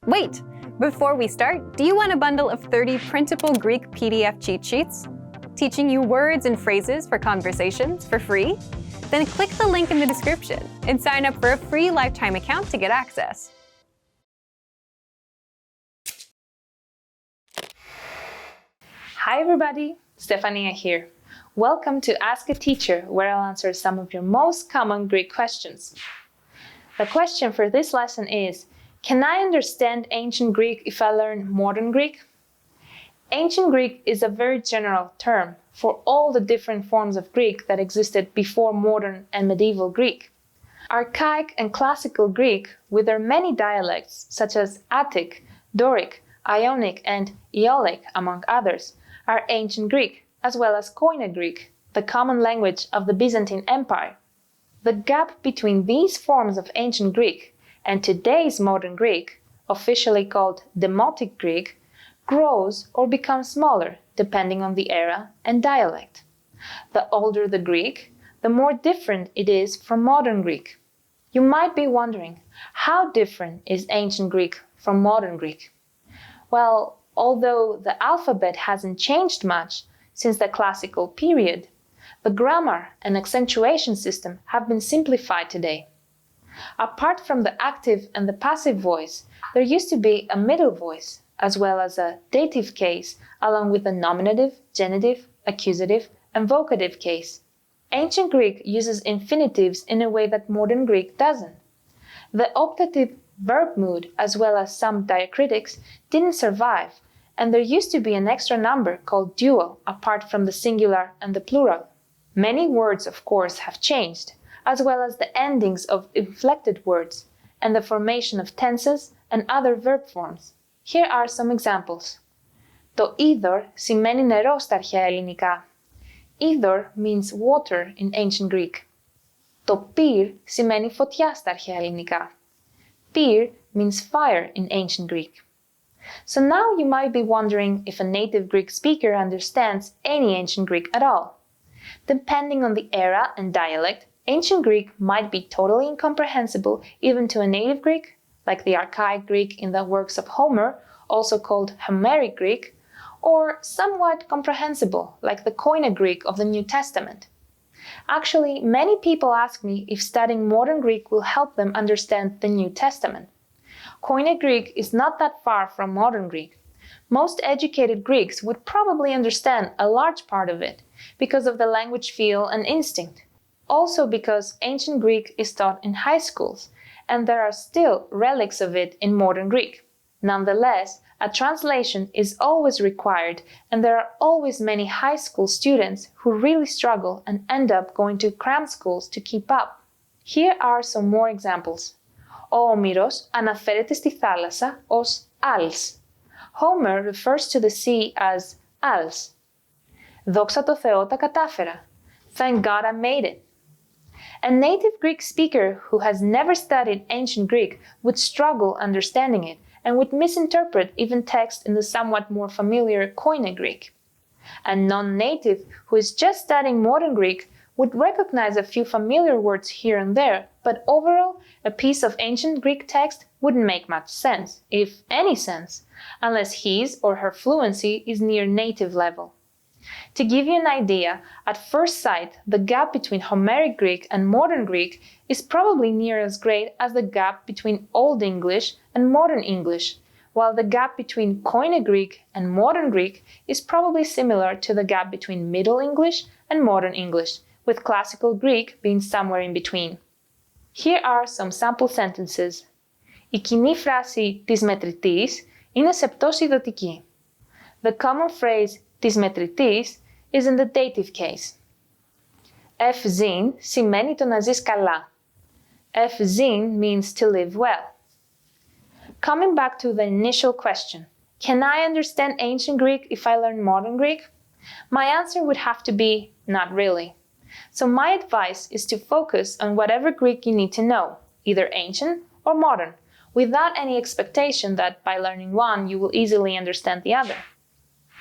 Wait! Before we start, do you want a bundle of 30 printable Greek PDF cheat sheets? Teaching you words and phrases for conversations for free? Then click the link in the description and sign up for a free lifetime account to get access. Hi everybody, Stefania here. Welcome to Ask a Teacher, where I'll answer some of your most common Greek questions. The question for this lesson is, can I understand ancient Greek if I learn modern Greek? Ancient Greek is a very general term for all the different forms of Greek that existed before modern and medieval Greek. Archaic and classical Greek, with their many dialects such as Attic, Doric, Ionic, and Aeolic, among others, are ancient Greek, as well as Koine Greek, the common language of the Byzantine Empire. The gap between these forms of ancient Greek and today's modern Greek, officially called Demotic Greek, grows or becomes smaller depending on the era and dialect. The older the Greek, the more different it is from modern Greek. You might be wondering, how different is ancient Greek from modern Greek? Well, although the alphabet hasn't changed much since the classical period, the grammar and accentuation system have been simplified today. Apart from the active and the passive voice, there used to be a middle voice, as well as a dative case, along with the nominative, genitive, accusative, and vocative case. Ancient Greek uses infinitives in a way that modern Greek doesn't. The optative verb mood, as well as some diacritics, didn't survive, and there used to be an extra number called dual, apart from the singular and the plural. Many words, of course, have changed, as well as the endings of inflected words, and the formation of tenses and other verb forms. Here are some examples. Το είδωρ σημαίνει νερό στα αρχαία ελληνικά. Είδωρ means water in ancient Greek. Το πυρ σημαίνει φωτιά στα αρχαία ελληνικά. Πυρ means fire in ancient Greek. So now you might be wondering if a native Greek speaker understands any ancient Greek at all. Depending on the era and dialect, ancient Greek might be totally incomprehensible even to a native Greek, like the archaic Greek in the works of Homer, also called Homeric Greek, or somewhat comprehensible, like the Koine Greek of the New Testament. Actually, many people ask me if studying modern Greek will help them understand the New Testament. Koine Greek is not that far from modern Greek. Most educated Greeks would probably understand a large part of it because of the language feel and instinct. Also because ancient Greek is taught in high schools, and there are still relics of it in modern Greek. Nonetheless, a translation is always required, and there are always many high school students who really struggle and end up going to cram schools to keep up. Here are some more examples. Ο Όμηρος αναφέρεται στη θάλασσα ως als. Homer refers to the sea as als. Δόξα τω Θεώ τα κατάφερα. Thank God I made it. A native Greek speaker who has never studied ancient Greek would struggle understanding it and would misinterpret even text in the somewhat more familiar Koine Greek. A non-native who is just studying modern Greek would recognize a few familiar words here and there, but overall, a piece of ancient Greek text wouldn't make much sense, if any sense, unless his or her fluency is near native level. To give you an idea, at first sight, the gap between Homeric Greek and modern Greek is probably near as great as the gap between Old English and modern English, while the gap between Koine Greek and modern Greek is probably similar to the gap between Middle English and modern English, with Classical Greek being somewhere in between. Here are some sample sentences. Η κοινή φράση της μετρητής είναι σεπτός ειδωτική. The common phrase της μετρητής is in the dative case. Ευζήν σημαίνει το να ζεις καλά. Ευζήν means to live well. Coming back to the initial question, can I understand ancient Greek if I learn modern Greek? My answer would have to be not really. So my advice is to focus on whatever Greek you need to know, either ancient or modern, without any expectation that by learning one you will easily understand the other.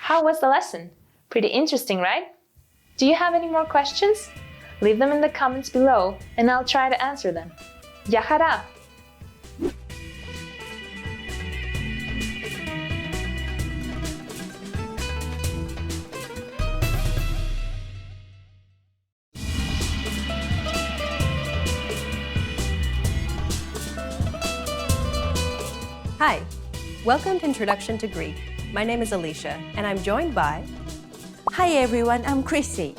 How was the lesson? Pretty interesting, right? Do you have any more questions? Leave them in the comments below and I'll try to answer them. Γεια χαρά! Hi, welcome to Introduction to Greek. My name is Alicia, and I'm joined by... Hi everyone, I'm Chrissy.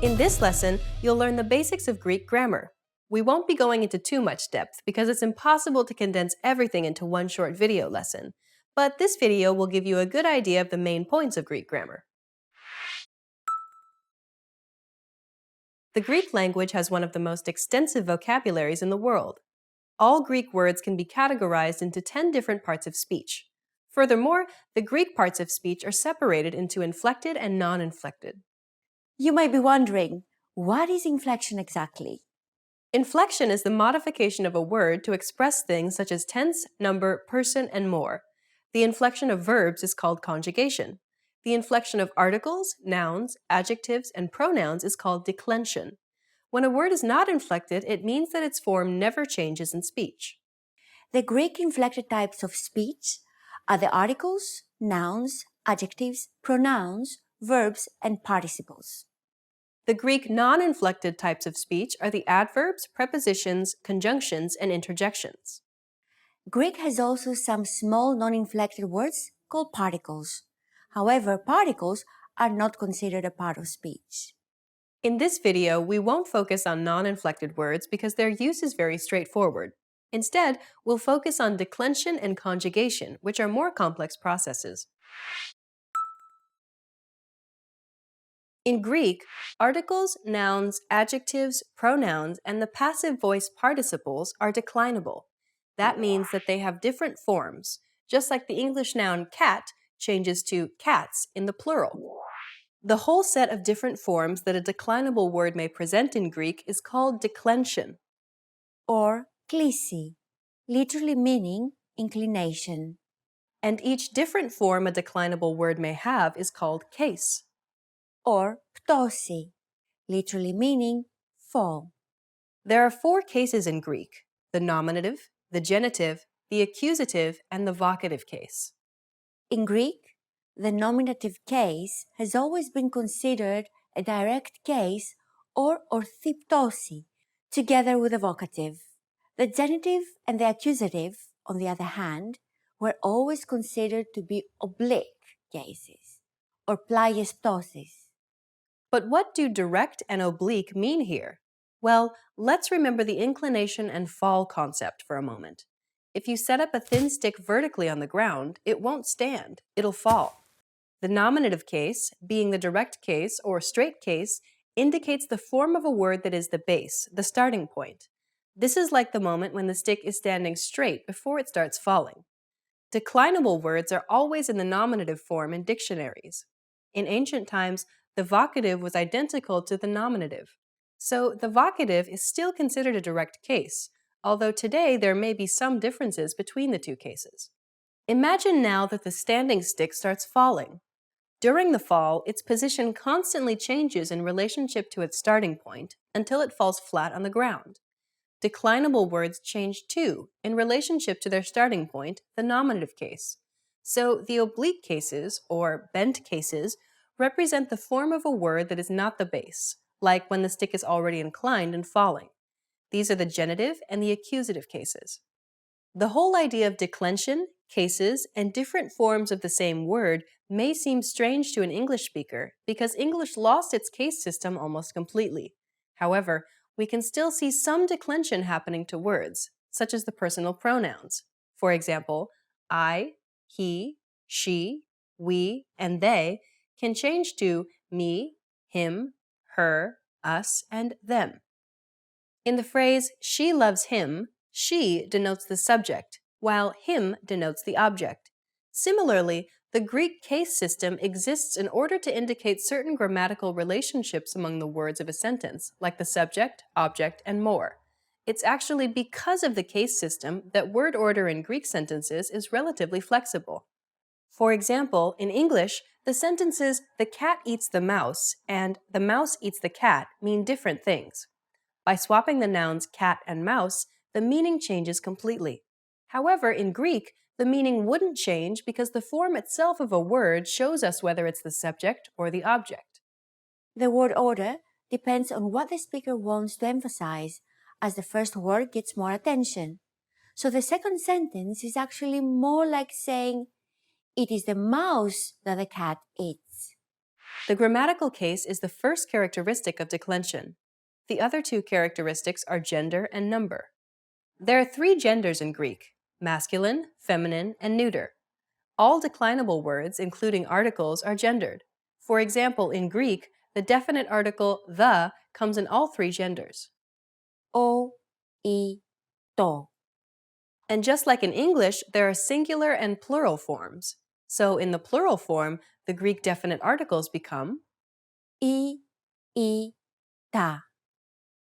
In this lesson, you'll learn the basics of Greek grammar. We won't be going into too much depth because it's impossible to condense everything into one short video lesson, but this video will give you a good idea of the main points of Greek grammar. The Greek language has one of the most extensive vocabularies in the world. All Greek words can be categorized into 10 different parts of speech. Furthermore, the Greek parts of speech are separated into inflected and non-inflected. You might be wondering, what is inflection exactly? Inflection is the modification of a word to express things such as tense, number, person, and more. The inflection of verbs is called conjugation. The inflection of articles, nouns, adjectives, and pronouns is called declension. When a word is not inflected, it means that its form never changes in speech. The Greek inflected types of speech are the articles, nouns, adjectives, pronouns, verbs, and participles. The Greek non-inflected types of speech are the adverbs, prepositions, conjunctions, and interjections. Greek has also some small non-inflected words called particles. However, particles are not considered a part of speech. In this video, we won't focus on non-inflected words because their use is very straightforward. Instead, we'll focus on declension and conjugation, which are more complex processes. In Greek, articles, nouns, adjectives, pronouns, and the passive voice participles are declinable. That means that they have different forms, just like the English noun cat changes to cats in the plural. The whole set of different forms that a declinable word may present in Greek is called declension. Or klisi, literally meaning inclination. And each different form a declinable word may have is called case. Or ptosi, literally meaning fall. There are 4 cases in Greek: the nominative, the genitive, the accusative, and the vocative case. In Greek, the nominative case has always been considered a direct case or orthiptosi, together with the vocative. The genitive and the accusative, on the other hand, were always considered to be oblique cases, or pleiesptosis. But what do direct and oblique mean here? Well, let's remember the inclination and fall concept for a moment. If you set up a thin stick vertically on the ground, it won't stand, it'll fall. The nominative case, being the direct case or straight case, indicates the form of a word that is the base, the starting point. This is like the moment when the stick is standing straight before it starts falling. Declinable words are always in the nominative form in dictionaries. In ancient times, the vocative was identical to the nominative. So the vocative is still considered a direct case, although today there may be some differences between the two cases. Imagine now that the standing stick starts falling. During the fall, its position constantly changes in relationship to its starting point until it falls flat on the ground. Declinable words change too in relationship to their starting point, the nominative case. So the oblique cases, or bent cases, represent the form of a word that is not the base, like when the stick is already inclined and falling. These are the genitive and the accusative cases. The whole idea of declension, cases, and different forms of the same word may seem strange to an English speaker because English lost its case system almost completely. However, we can still see some declension happening to words, such as the personal pronouns. For example, I, he, she, we, and they can change to me, him, her, us, and them. In the phrase, she loves him, she denotes the subject, while him denotes the object. Similarly, the Greek case system exists in order to indicate certain grammatical relationships among the words of a sentence, like the subject, object, and more. It's actually because of the case system that word order in Greek sentences is relatively flexible. For example, in English, the sentences "the cat eats the mouse" and "the mouse eats the cat" mean different things. By swapping the nouns cat and mouse, the meaning changes completely. However, in Greek, the meaning wouldn't change because the form itself of a word shows us whether it's the subject or the object. The word order depends on what the speaker wants to emphasize, as the first word gets more attention. So the second sentence is actually more like saying, it is the mouse that the cat eats. The grammatical case is the first characteristic of declension. The other two characteristics are gender and number. There are 3 genders in Greek: masculine, feminine, and neuter. All declinable words, including articles, are gendered. For example, in Greek, the definite article the comes in all 3 genders. O, I, to. And just like in English, there are singular and plural forms. So in the plural form, the Greek definite articles become I, ta.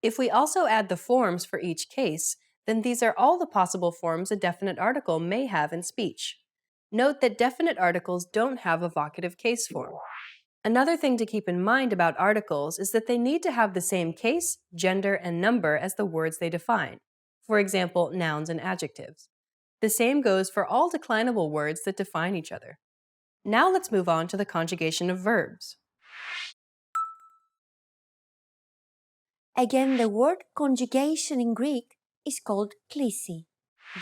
If we also add the forms for each case, then these are all the possible forms a definite article may have in speech. Note that definite articles don't have a vocative case form. Another thing to keep in mind about articles is that they need to have the same case, gender, and number as the words they define. For example, nouns and adjectives. The same goes for all declinable words that define each other. Now let's move on to the conjugation of verbs. Again, the word conjugation in Greek is called klisi.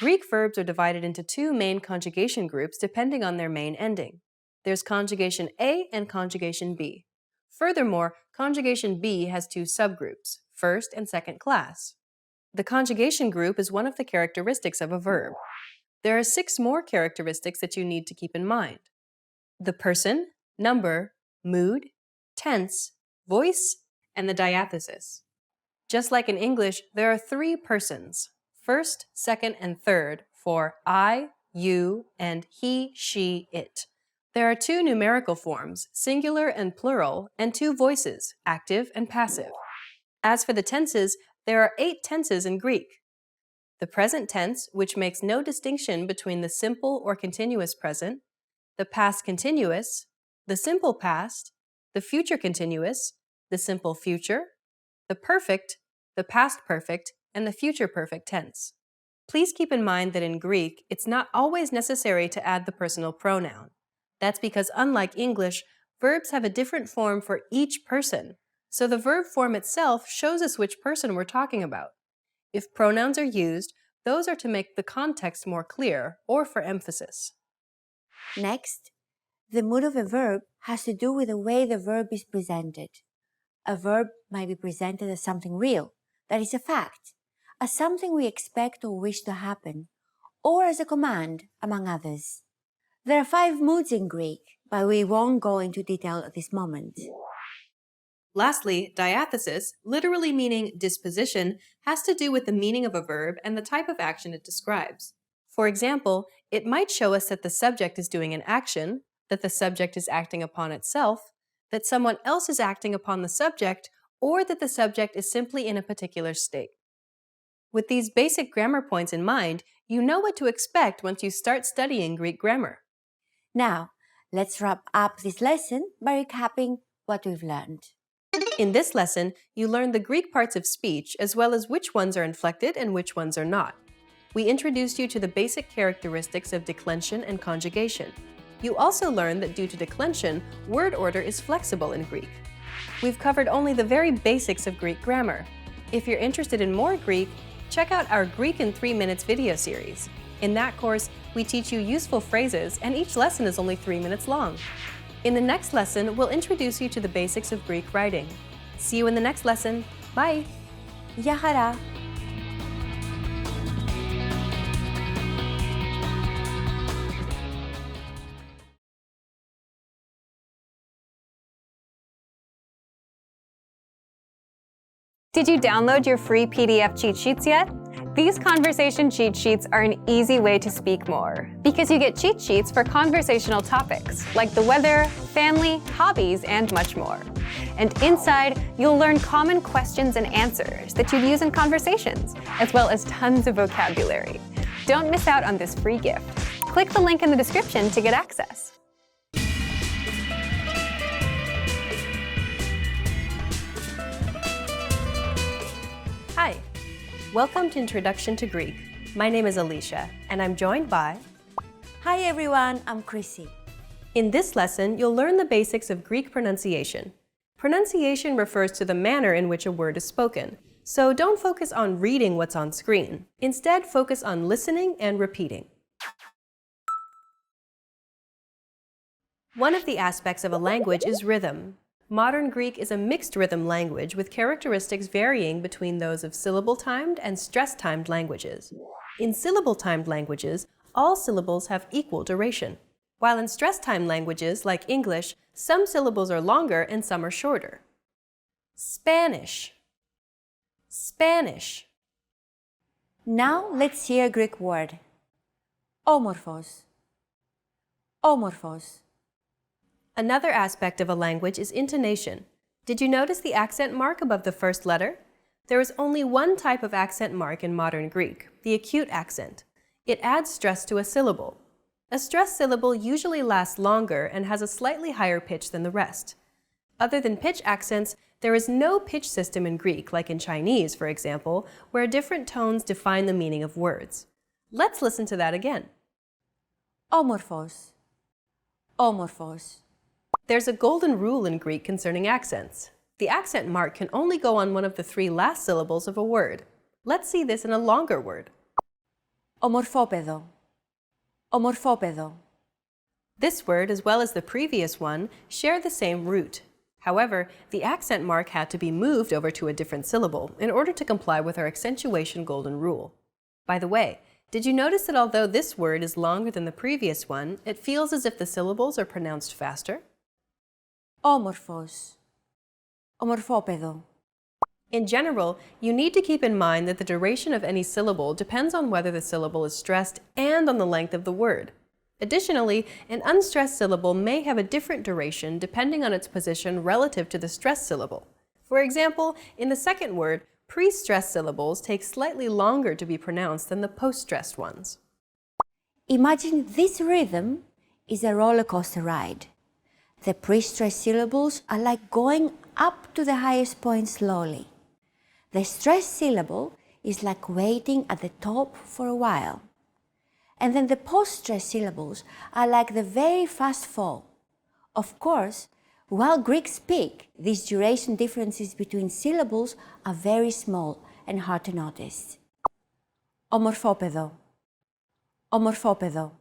Greek verbs are divided into 2 main conjugation groups depending on their main ending. There's conjugation A and conjugation B. Furthermore, conjugation B has 2 subgroups, first and second class. The conjugation group is one of the characteristics of a verb. There are 6 more characteristics that you need to keep in mind: the person, number, mood, tense, voice, and the diathesis. Just like in English, there are 3 persons, first, second, and third, for I, you, and he, she, it. There are 2 numerical forms, singular and plural, and 2 voices, active and passive. As for the tenses, there are 8 tenses in Greek. The present tense, which makes no distinction between the simple or continuous present, the past continuous, the simple past, the future continuous, the simple future, the perfect, the past perfect, and the future perfect tense. Please keep in mind that in Greek, it's not always necessary to add the personal pronoun. That's because unlike English, verbs have a different form for each person, so the verb form itself shows us which person we're talking about. If pronouns are used, those are to make the context more clear or for emphasis. Next, the mood of a verb has to do with the way the verb is presented. A verb might be presented as something real, that is a fact, as something we expect or wish to happen, or as a command, among others. There are 5 moods in Greek, but we won't go into detail at this moment. Lastly, diathesis, literally meaning disposition, has to do with the meaning of a verb and the type of action it describes. For example, it might show us that the subject is doing an action, that the subject is acting upon itself, that someone else is acting upon the subject, or that the subject is simply in a particular state. With these basic grammar points in mind, you know what to expect once you start studying Greek grammar. Now, let's wrap up this lesson by recapping what we've learned. In this lesson, you learned the Greek parts of speech as well as which ones are inflected and which ones are not. We introduced you to the basic characteristics of declension and conjugation. You also learned that due to declension, word order is flexible in Greek. We've covered only the very basics of Greek grammar. If you're interested in more Greek, check out our Greek in 3 Minutes video series. In that course, we teach you useful phrases and each lesson is only 3 minutes long. In the next lesson, we'll introduce you to the basics of Greek writing. See you in the next lesson. Bye! Γεια χαρά! Did you download your free PDF cheat sheets yet? These conversation cheat sheets are an easy way to speak more, because you get cheat sheets for conversational topics like the weather, family, hobbies, and much more. And inside, you'll learn common questions and answers that you'd use in conversations, as well as tons of vocabulary. Don't miss out on this free gift. Click the link in the description to get access. Hi! Welcome to Introduction to Greek. My name is Alicia, and I'm joined by... Hi everyone, I'm Chrissy. In this lesson, you'll learn the basics of Greek pronunciation. Pronunciation refers to the manner in which a word is spoken, So don't focus on reading what's on screen. Instead, focus on listening and repeating. One of the aspects of a language is rhythm. Modern Greek is a mixed rhythm language with characteristics varying between those of syllable-timed and stress-timed languages. In syllable-timed languages, all syllables have equal duration, while in stress-timed languages like English, some syllables are longer and some are shorter. Spanish. Spanish. Now let's hear a Greek word. Όμορφος. Όμορφος. Another aspect of a language is intonation. Did you notice the accent mark above the first letter? There is only one type of accent mark in modern Greek, the acute accent. It adds stress to a syllable. A stressed syllable usually lasts longer and has a slightly higher pitch than the rest. Other than pitch accents, there is no pitch system in Greek, like in Chinese, for example, where different tones define the meaning of words. Let's listen to that again. Όμορφος. Όμορφος. There's a golden rule in Greek concerning accents. The accent mark can only go on one of the three last syllables of a word. Let's see this in a longer word. Ομορφόπεδο. Ομορφόπεδο. This word, as well as the previous one, share the same root. However, the accent mark had to be moved over to a different syllable in order to comply with our accentuation golden rule. By the way, did you notice that although this word is longer than the previous one, it feels as if the syllables are pronounced faster? Όμορφος. Ομορφόπεδο. In general, you need to keep in mind that the duration of any syllable depends on whether the syllable is stressed and on the length of the word. Additionally, an unstressed syllable may have a different duration depending on its position relative to the stressed syllable. For example, in the second word, pre-stressed syllables take slightly longer to be pronounced than the post-stressed ones. Imagine this rhythm is a roller coaster ride. The pre-stressed syllables are like going up to the highest point slowly. The stressed syllable is like waiting at the top for a while. And then the post-stressed syllables are like the very fast fall. Of course, while Greeks speak, these duration differences between syllables are very small and hard to notice. Ομορφόπεδο. Ομορφόπεδο.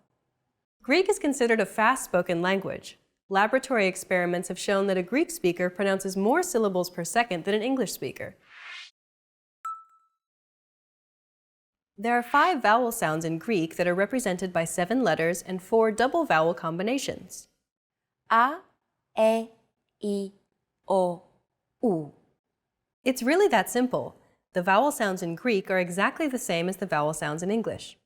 Greek is considered a fast-spoken language. Laboratory experiments have shown that a Greek speaker pronounces more syllables per second than an English speaker. There are 5 vowel sounds in Greek that are represented by 7 letters and 4 double vowel combinations. A, E, I, O, U. It's really that simple. The vowel sounds in Greek are exactly the same as the vowel sounds in English.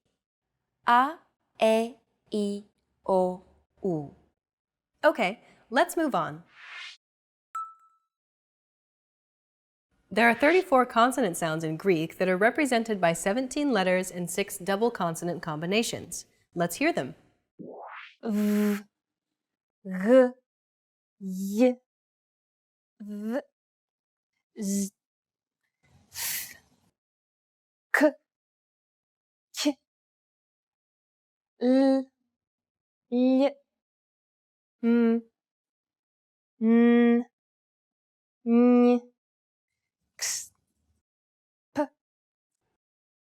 A, E, I, O, U. Okay, let's move on. There are 34 consonant sounds in Greek that are represented by 17 letters and 6 double consonant combinations. Let's hear them. V, G, Y, V, Z, F, K, K, L, Y, M, N, N, X, P,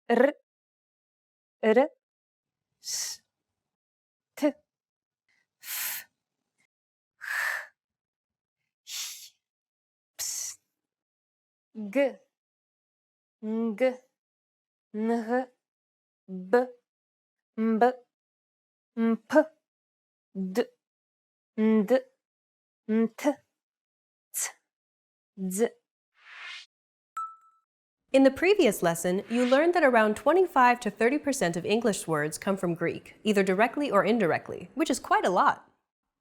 R, R, S, T, F, H, Ps, G, G, N, B, B, P, D, D, T, T, Z. In the previous lesson, you learned that around 25 to 30% of English words come from Greek, either directly or indirectly, which is quite a lot.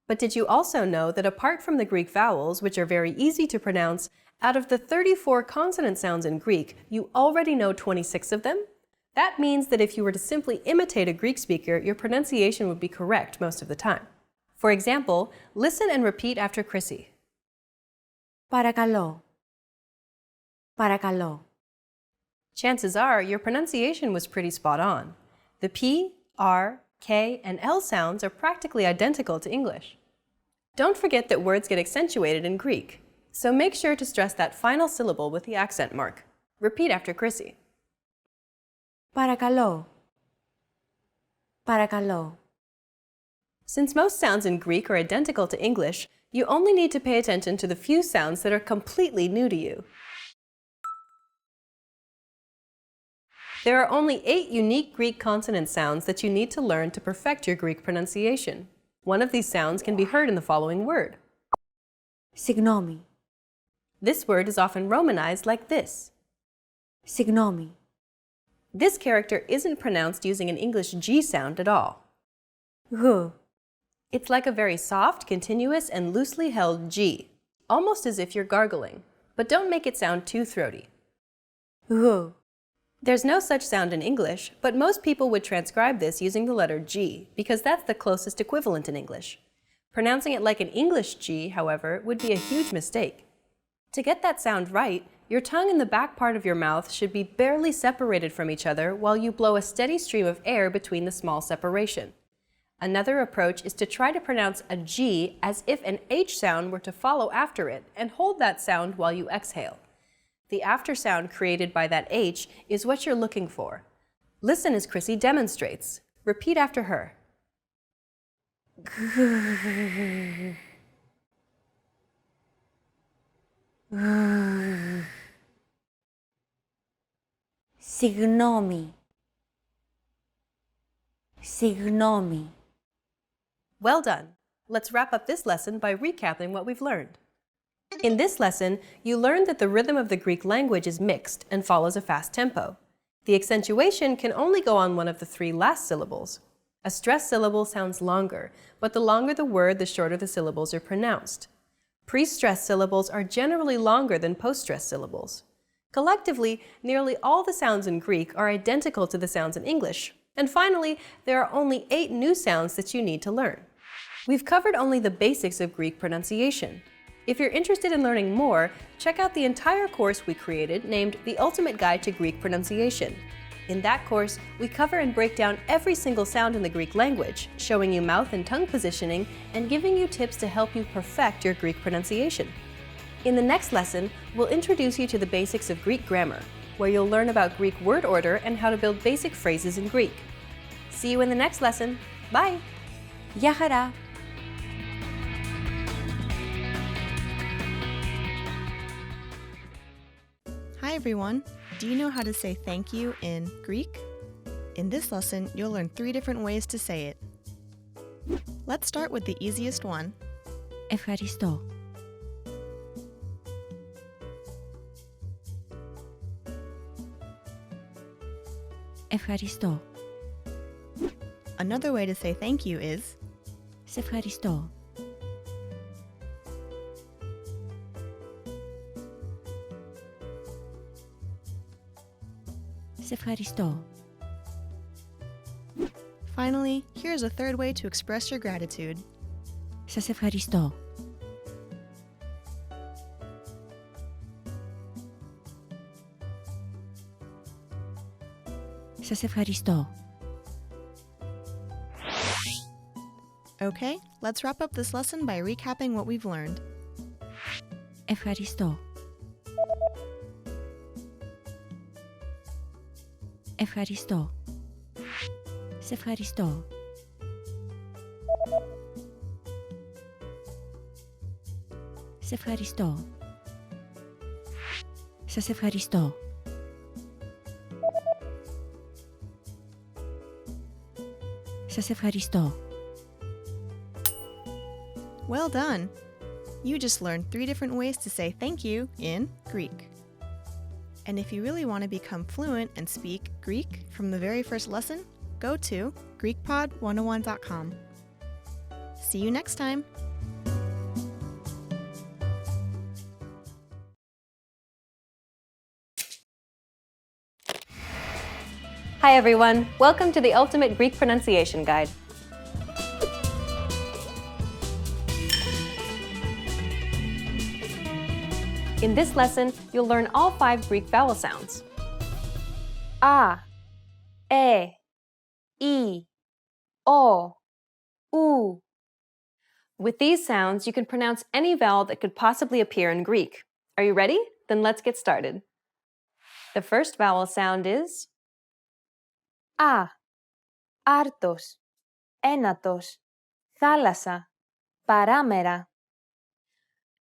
But did you also know that apart from the Greek vowels, which are very easy to pronounce, out of the 34 consonant sounds in Greek, you already know 26 of them? That means that if you were to simply imitate a Greek speaker, your pronunciation would be correct most of the time. For example, listen and repeat after Chrissy. Παρακαλώ. Παρακαλώ. Chances are your pronunciation was pretty spot on. The P, R, K, and L sounds are practically identical to English. Don't forget that words get accentuated in Greek, so make sure to stress that final syllable with the accent mark. Repeat after Chrissy. Παρακαλώ. Παρακαλώ. Since most sounds in Greek are identical to English, you only need to pay attention to the few sounds that are completely new to you. There are only 8 unique Greek consonant sounds that you need to learn to perfect your Greek pronunciation. One of these sounds can be heard in the following word. Συγγνώμη. This word is often romanized like this. Συγγνώμη. This character isn't pronounced using an English G sound at all. Γ. It's like a very soft, continuous, and loosely held G, almost as if you're gargling, but don't make it sound too throaty. Γ. There's no such sound in English, but most people would transcribe this using the letter G because that's the closest equivalent in English. Pronouncing it like an English G, however, would be a huge mistake. To get that sound right, your tongue and the back part of your mouth should be barely separated from each other while you blow a steady stream of air between the small separation. Another approach is to try to pronounce a G as if an H sound were to follow after it and hold that sound while you exhale. The after sound created by that H is what you're looking for. Listen as Chrissy demonstrates. Repeat after her. Συγγνώμη. Συγγνώμη. Well done! Let's wrap up this lesson by recapping what we've learned. In this lesson, you learned that the rhythm of the Greek language is mixed and follows a fast tempo. The accentuation can only go on one of the 3 last syllables. A stressed syllable sounds longer, but the longer the word, the shorter the syllables are pronounced. Pre-stressed syllables are generally longer than post-stressed syllables. Collectively, nearly all the sounds in Greek are identical to the sounds in English. And finally, there are only 8 new sounds that you need to learn. We've covered only the basics of Greek pronunciation. If you're interested in learning more, check out the entire course we created named The Ultimate Guide to Greek Pronunciation. In that course, we cover and break down every single sound in the Greek language, showing you mouth and tongue positioning and giving you tips to help you perfect your Greek pronunciation. In the next lesson, we'll introduce you to the basics of Greek grammar, where you'll learn about Greek word order and how to build basic phrases in Greek. See you in the next lesson. Bye! Γεια χαρά! Hi everyone! Do you know how to say thank you in Greek? In this lesson, you'll learn 3 different ways to say it. Let's start with the easiest one. Ευχαριστώ. Ευχαριστώ. Another way to say thank you is Σε ευχαριστώ. Σε ευχαριστώ. Finally, here's a third way to express your gratitude. Σας ευχαριστώ. Σας ευχαριστώ. Okay, let's wrap up this lesson by recapping what we've learned. Ευχαριστώ. Ευχαριστώ. Σε ευχαριστώ. Σε ευχαριστώ. Σας ευχαριστώ. Σας ευχαριστώ. Well done! You just learned 3 different ways to say thank you in Greek. And if you really want to become fluent and speak Greek from the very first lesson, go to GreekPod101.com. See you next time! Hi everyone, welcome to the Ultimate Greek Pronunciation Guide. In this lesson, you'll learn all 5 Greek vowel sounds. A, E, I, O, U. With these sounds, you can pronounce any vowel that could possibly appear in Greek. Are you ready? Then let's get started. The first vowel sound is A. Άρτος, ένατος, θάλασσα, παράμερα.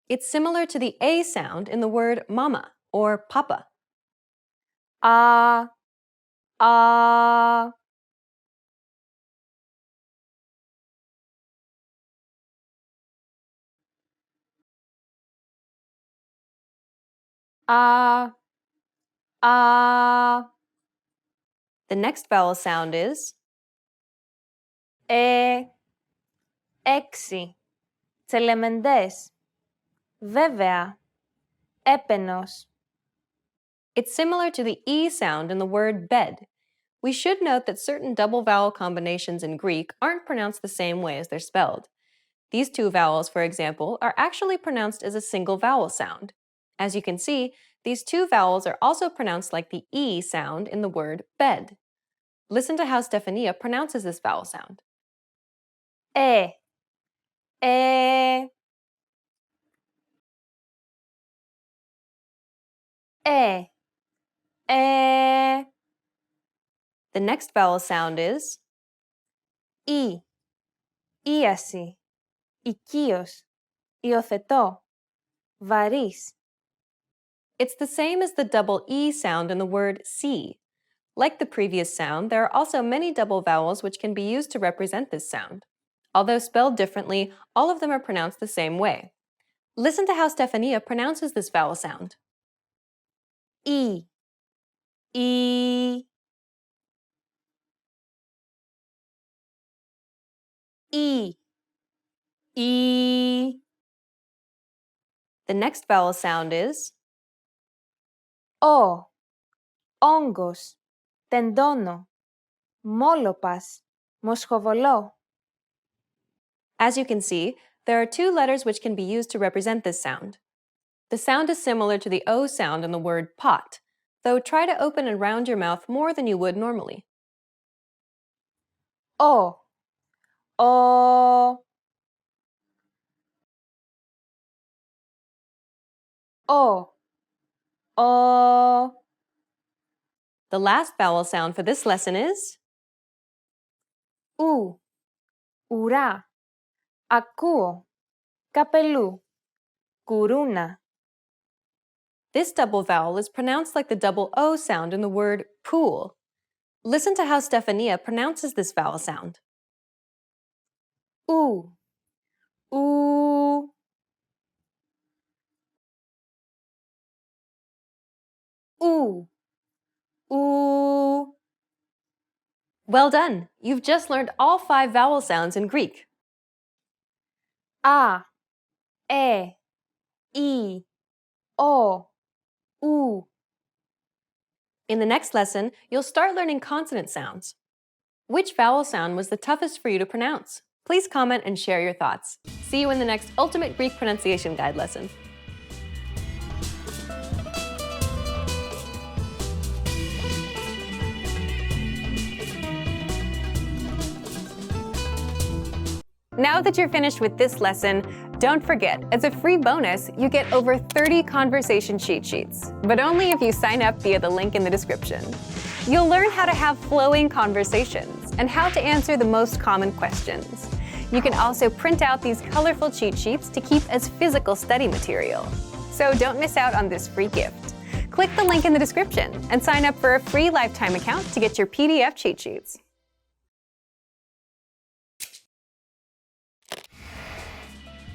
It's similar to the A sound in the word mama or papa. Α. Α. Α. Α. The next vowel sound is Έξι. Τσελεμεντές. Βέβαια. Έπαινος. It's similar to the E sound in the word bed. We should note that certain double vowel combinations in Greek aren't pronounced the same way as they're spelled. These two vowels, for example, are actually pronounced as a single vowel sound. As you can see, these two vowels are also pronounced like the E sound in the word bed. Listen to how Stefania pronounces this vowel sound. Ε. Ε. The next vowel sound is Ι. Ίαση. Οικείος. Υιοθετώ. Βαρύς. It's the same as the double E sound in the word see. Like the previous sound, there are also many double vowels which can be used to represent this sound. Although spelled differently, all of them are pronounced the same way. Listen to how Stefania pronounces this vowel sound. Ι. Ι. Ι. Ι. The next vowel sound is Ο. Όγκος. Τεντώνω. Μόλοπας. Μοσχοβολώ. As you can see, there are two letters which can be used to represent this sound. The sound is similar to the O sound in the word pot, though try to open and round your mouth more than you would normally. Ο. Ο. Ο. Ο. The last vowel sound for this lesson is Ου. Ουρά. Ακούω. Καπελού. Κουρούνα. This double vowel is pronounced like the double O sound in the word pool. Listen to how Stefania pronounces this vowel sound. Ου. Ου. Ου. Ου. Well done! You've just learned all 5 vowel sounds in Greek. Α. Ε. Ι. Ο. Ου. In the next lesson, you'll start learning consonant sounds. Which vowel sound was the toughest for you to pronounce? Please comment and share your thoughts. See you in the next Ultimate Greek Pronunciation Guide lesson. Now that you're finished with this lesson, don't forget, as a free bonus, you get over 30 conversation cheat sheets, but only if you sign up via the link in the description. You'll learn how to have flowing conversations and how to answer the most common questions. You can also print out these colorful cheat sheets to keep as physical study material. So don't miss out on this free gift. Click the link in the description and sign up for a free lifetime account to get your PDF cheat sheets.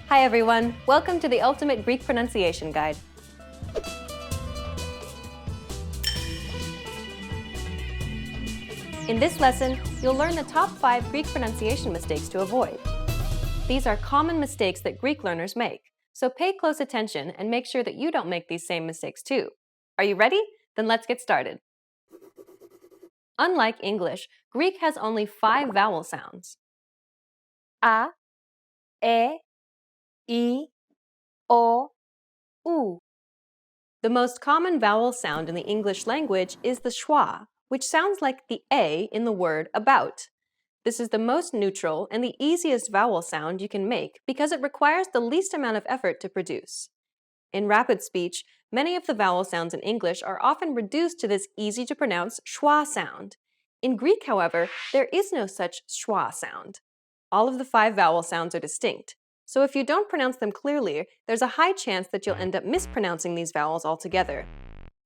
Hi everyone, welcome to the Ultimate Greek Pronunciation Guide. In this lesson, you'll learn the top 5 Greek pronunciation mistakes to avoid. These are common mistakes that Greek learners make, so pay close attention and make sure that you don't make these same mistakes too. Are you ready? Then let's get started. Unlike English, Greek has only 5 vowel sounds. Α. Ε. Ι. Ο. Ου. The most common vowel sound in the English language is the schwa, which sounds like the A in the word about. This is the most neutral and the easiest vowel sound you can make because it requires the least amount of effort to produce. In rapid speech, many of the vowel sounds in English are often reduced to this easy-to-pronounce schwa sound. In Greek, however, there is no such schwa sound. All of the 5 vowel sounds are distinct, so if you don't pronounce them clearly, there's a high chance that you'll end up mispronouncing these vowels altogether.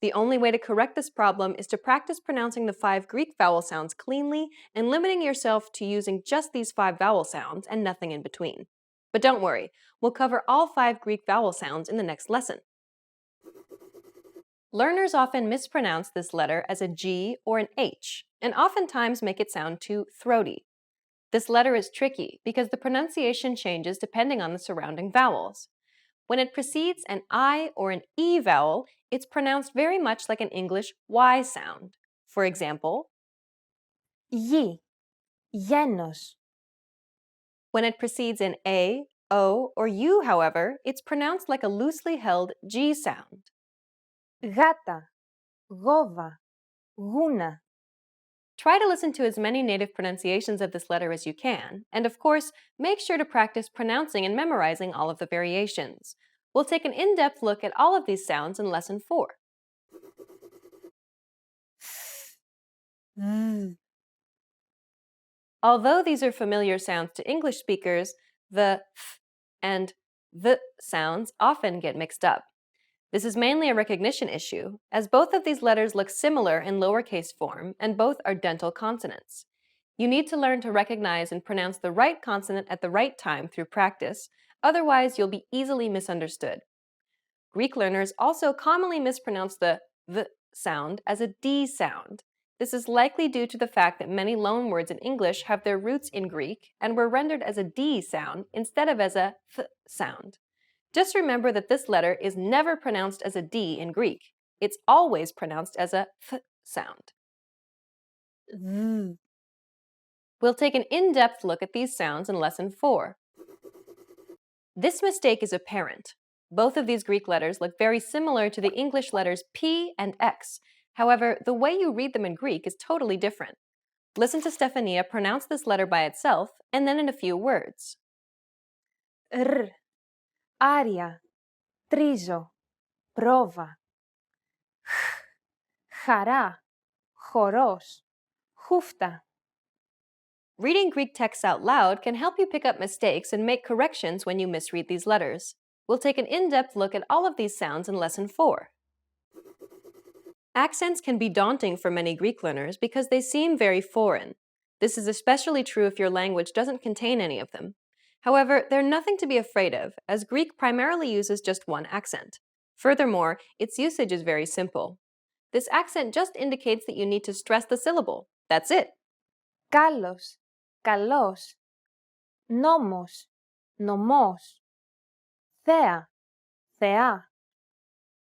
The only way to correct this problem is to practice pronouncing the 5 Greek vowel sounds cleanly and limiting yourself to using just these 5 vowel sounds and nothing in between. But don't worry, we'll cover all 5 Greek vowel sounds in the next lesson. Learners often mispronounce this letter as a G or an H, and oftentimes make it sound too throaty. This letter is tricky because the pronunciation changes depending on the surrounding vowels. When it precedes an I or an E vowel, it's pronounced very much like an English Y sound. For example, Γη, γένος. When it precedes an A, O, or U, however, it's pronounced like a loosely held G sound. Γάτα, γόβα, γούνα. Try to listen to as many native pronunciations of this letter as you can, and of course, make sure to practice pronouncing and memorizing all of the variations. We'll take an in-depth look at all of these sounds in Lesson 4. Although these are familiar sounds to English speakers, the th and the sounds often get mixed up. This is mainly a recognition issue, as both of these letters look similar in lowercase form and both are dental consonants. You need to learn to recognize and pronounce the right consonant at the right time through practice, otherwise you'll be easily misunderstood. Greek learners also commonly mispronounce the th sound as a D sound. This is likely due to the fact that many loanwords in English have their roots in Greek and were rendered as a D sound instead of as a th sound. Just remember that this letter is never pronounced as a D in Greek. It's always pronounced as a th sound. We'll take an in-depth look at these sounds in Lesson 4. This mistake is apparent. Both of these Greek letters look very similar to the English letters P and X. However, the way you read them in Greek is totally different. Listen to Stefania pronounce this letter by itself and then in a few words. R, άρια, τρίζω, πρόβα. Χαρά, χορός, χούφτα. Reading Greek texts out loud can help you pick up mistakes and make corrections when you misread these letters. We'll take an in-depth look at all of these sounds in Lesson 4. Accents can be daunting for many Greek learners because they seem very foreign. This is especially true if your language doesn't contain any of them. However, they're nothing to be afraid of, as Greek primarily uses just one accent. Furthermore, its usage is very simple. This accent just indicates that you need to stress the syllable. That's it. Κάλος, καλός. Νόμος, νομός. Θέα, θεά.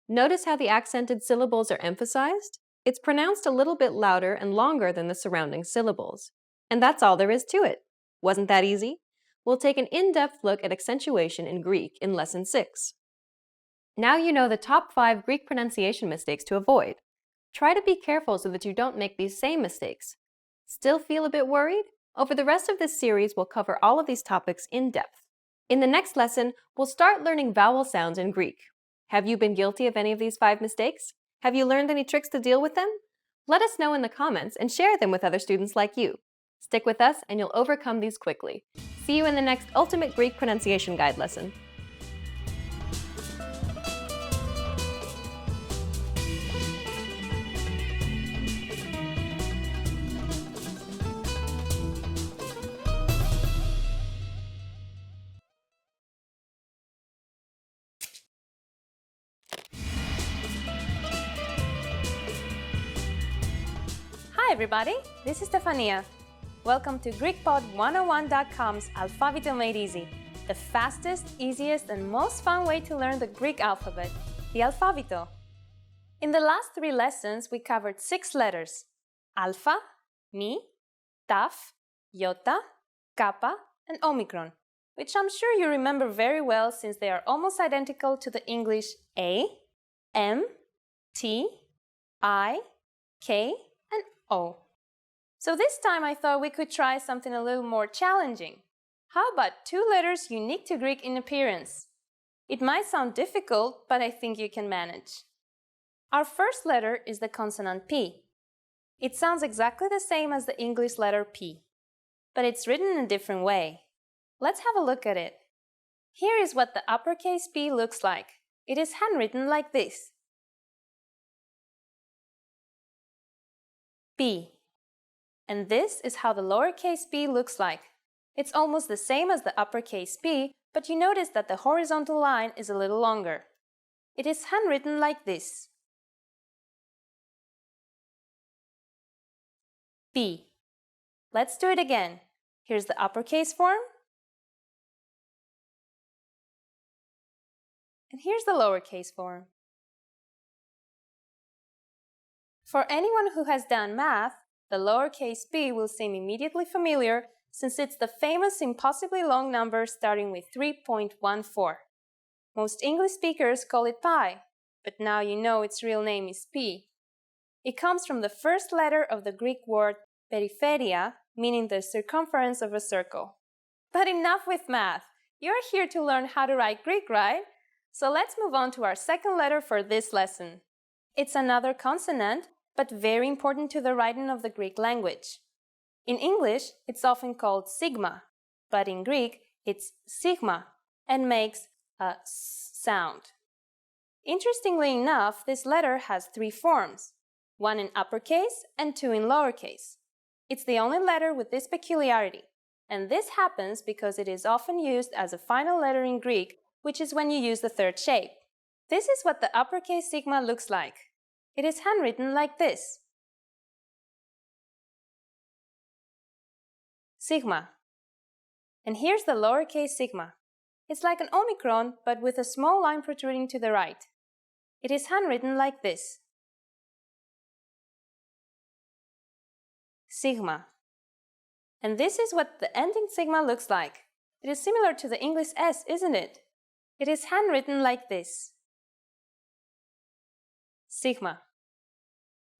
Notice how the accented syllables are emphasized? It's pronounced a little bit louder and longer than the surrounding syllables. And that's all there is to it. Wasn't that easy? We'll take an in-depth look at accentuation in Greek in Lesson 6. Now you know the top 5 Greek pronunciation mistakes to avoid. Try to be careful so that you don't make these same mistakes. Still feel a bit worried? Over the rest of this series, we'll cover all of these topics in depth. In the next lesson, we'll start learning vowel sounds in Greek. Have you been guilty of any of these 5 mistakes? Have you learned any tricks to deal with them? Let us know in the comments and share them with other students like you. Stick with us and you'll overcome these quickly. See you in the next Ultimate Greek Pronunciation Guide lesson. Hi everybody, this is Stefania. Welcome to GreekPod101.com's Alphabito Made Easy, the fastest, easiest, and most fun way to learn the Greek alphabet, the alphabito. In the last 3 lessons, we covered 6 letters: Alpha, Mi, Taf, Yota, Kappa, and Omicron, which I'm sure you remember very well since they are almost identical to the English A, M, T, I, K, and O. So this time I thought we could try something a little more challenging. How about 2 letters unique to Greek in appearance? It might sound difficult, but I think you can manage. Our first letter is the consonant P. It sounds exactly the same as the English letter P, but it's written in a different way. Let's have a look at it. Here is what the uppercase P looks like. It is handwritten like this. P. And this is how the lowercase p looks like. It's almost the same as the uppercase P, but you notice that the horizontal line is a little longer. It is handwritten like this. P. Let's do it again. Here's the uppercase form. And here's the lowercase form. For anyone who has done math, the lowercase p will seem immediately familiar since it's the famous impossibly long number starting with 3.14. Most English speakers call it pi, but now you know its real name is p. It comes from the first letter of the Greek word peripheria, meaning the circumference of a circle. But enough with math! You're here to learn how to write Greek, right? So let's move on to our second letter for this lesson. It's another consonant, but very important to the writing of the Greek language. In English, it's often called sigma, but in Greek, it's sigma and makes a s sound. Interestingly enough, this letter has three forms, one in uppercase and two in lowercase. It's the only letter with this peculiarity, and this happens because it is often used as a final letter in Greek, which is when you use the third shape. This is what the uppercase sigma looks like. It is handwritten like this. Sigma. And here's the lowercase sigma. It's like an Omicron, but with a small line protruding to the right. It is handwritten like this. Sigma. And this is what the ending sigma looks like. It is similar to the English S, isn't it? It is handwritten like this. Sigma.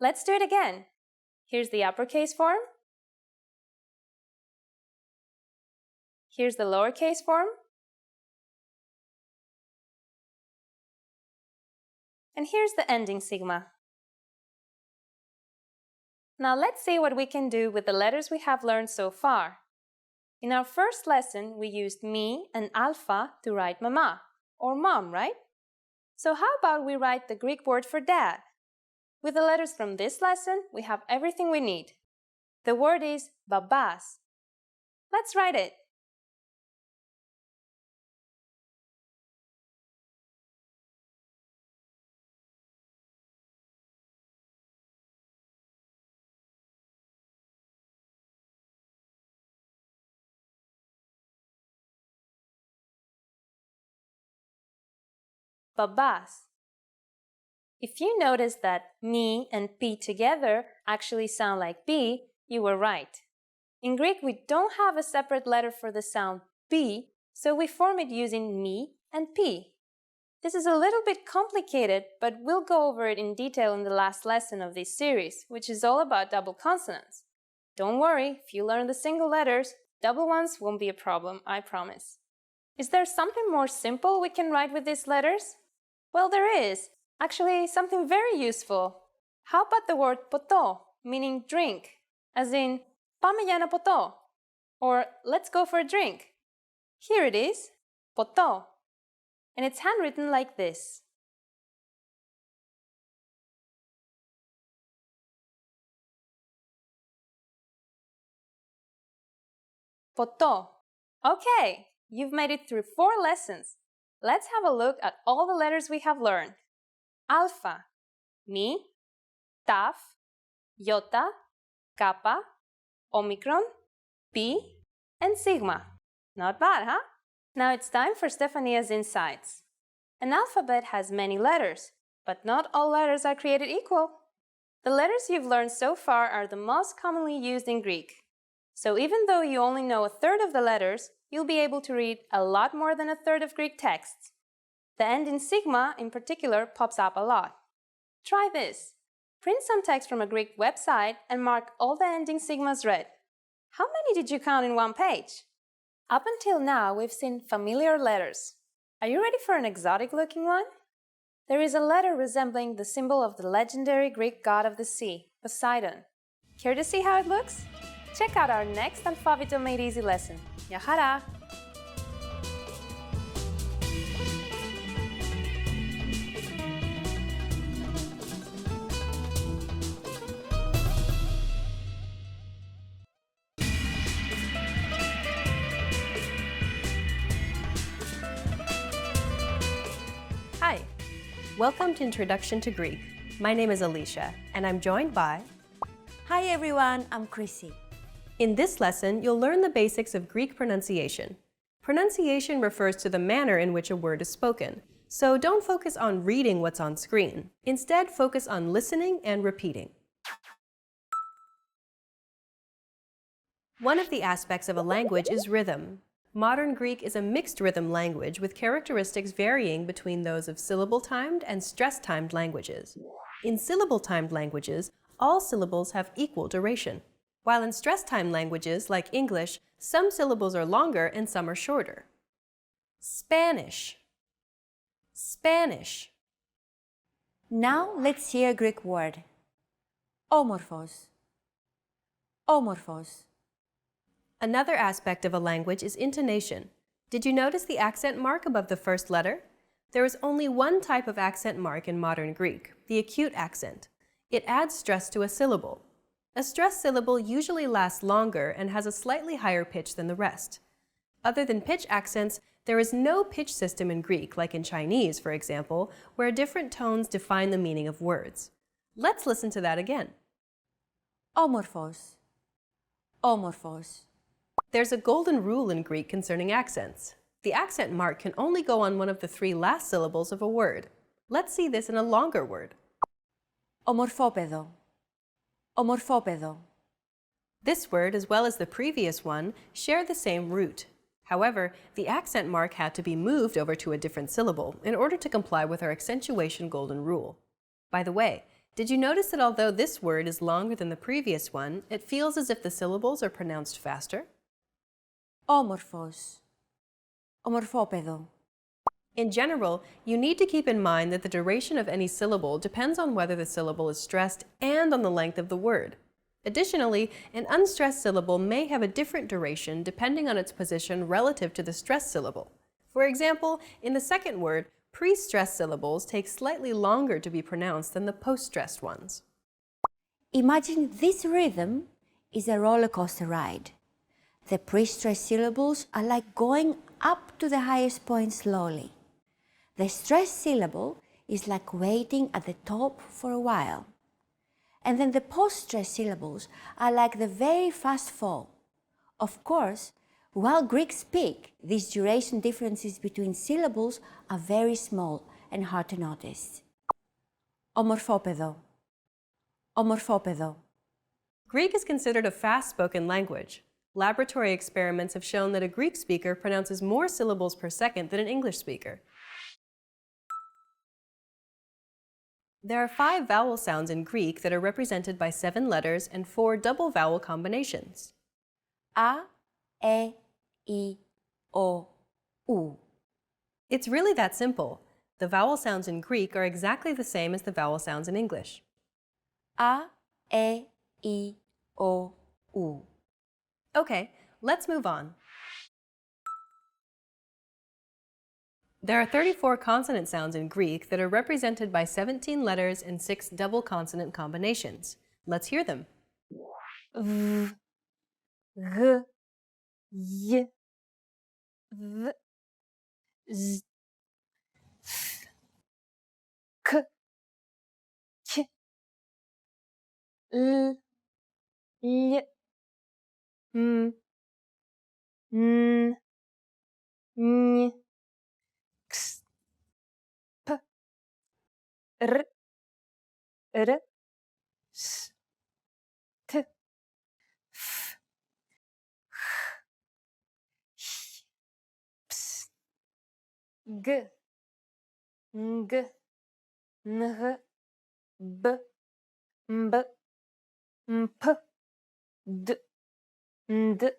Let's do it again. Here's the uppercase form. Here's the lowercase form. And here's the ending sigma. Now let's see what we can do with the letters we have learned so far. In our first lesson, we used mi and alpha to write mama, or mom, right? So how about we write the Greek word for dad? With the letters from this lesson, we have everything we need. The word is babas. Let's write it. Babas. If you notice that mi and p together actually sound like b, you were right. In Greek, we don't have a separate letter for the sound b, so we form it using mi and p. This is a little bit complicated, but we'll go over it in detail in the last lesson of this series, which is all about double consonants. Don't worry, if you learn the single letters, double ones won't be a problem, I promise. Is there something more simple we can write with these letters? Well, there is. Actually, something very useful. How about the word poto, meaning drink, as in πάμε για ένα ποτό, or let's go for a drink. Here it is, poto, and it's handwritten like this. Poto. Okay, you've made it through 4 lessons. Let's have a look at all the letters we have learned. Alpha, mi, taf, Yota, Kappa, Omicron, P, and Sigma. Not bad, huh? Now it's time for Stefania's insights. An alphabet has many letters, but not all letters are created equal. The letters you've learned so far are the most commonly used in Greek. So even though you only know 1/3 of the letters, you'll be able to read a lot more than 1/3 of Greek texts. The ending sigma, in particular, pops up a lot. Try this. Print some text from a Greek website and mark all the ending sigmas red. How many did you count in one page? Up until now, we've seen familiar letters. Are you ready for an exotic-looking one? There is a letter resembling the symbol of the legendary Greek god of the sea, Poseidon. Care to see how it looks? Check out our next Alphabet Made Easy lesson. Γεια χαρά! Hi, welcome to Introduction to Greek. My name is Alicia, and I'm joined by... Hi everyone, I'm Chrissy. In this lesson, you'll learn the basics of Greek pronunciation. Pronunciation refers to the manner in which a word is spoken, so don't focus on reading what's on screen. Instead, focus on listening and repeating. One of the aspects of a language is rhythm. Modern Greek is a mixed rhythm language with characteristics varying between those of syllable-timed and stress-timed languages. In syllable-timed languages, all syllables have equal duration, while in stress-timed languages like English, some syllables are longer and some are shorter. Spanish. Spanish. Now let's hear a Greek word. Όμορφος. Όμορφος. Another aspect of a language is intonation. Did you notice the accent mark above the first letter? There is only one type of accent mark in modern Greek, the acute accent. It adds stress to a syllable. A stressed syllable usually lasts longer and has a slightly higher pitch than the rest. Other than pitch accents, there is no pitch system in Greek, like in Chinese, for example, where different tones define the meaning of words. Let's listen to that again. Όμορφος. Όμορφος. There's a golden rule in Greek concerning accents. The accent mark can only go on one of the three last syllables of a word. Let's see this in a longer word. Ομορφόπεδο. Ομορφόπεδο. This word, as well as the previous one, share the same root. However, the accent mark had to be moved over to a different syllable in order to comply with our accentuation golden rule. By the way, did you notice that although this word is longer than the previous one, it feels as if the syllables are pronounced faster? Όμορφος. Ομορφόπεδο. In general, you need to keep in mind that the duration of any syllable depends on whether the syllable is stressed and on the length of the word. Additionally, an unstressed syllable may have a different duration depending on its position relative to the stressed syllable. For example, in the second word, pre-stressed syllables take slightly longer to be pronounced than the post-stressed ones. Imagine this rhythm is a roller coaster ride. The pre-stressed syllables are like going up to the highest point slowly. The stressed syllable is like waiting at the top for a while. And then the post-stressed syllables are like the very fast fall. Of course, while Greeks speak, these duration differences between syllables are very small and hard to notice. Ομορφόπεδο. Ομορφόπεδο. Greek is considered a fast-spoken language. Laboratory experiments have shown that a Greek speaker pronounces more syllables per second than an English speaker. There are 5 vowel sounds in Greek that are represented by 7 letters and 4 double vowel combinations. A, E, I, O, U. It's really that simple. The vowel sounds in Greek are exactly the same as the vowel sounds in English. A, E, I, O, U. Okay, let's move on. There are 34 consonant sounds in Greek that are represented by 17 letters and 6 double consonant combinations. Let's hear them. V, G, Y, V, Z, F, K, K, L, Y, M, N, N, X, P, R, R, S, T, F, H, Ps, G, G, N, B, B, P, D, D,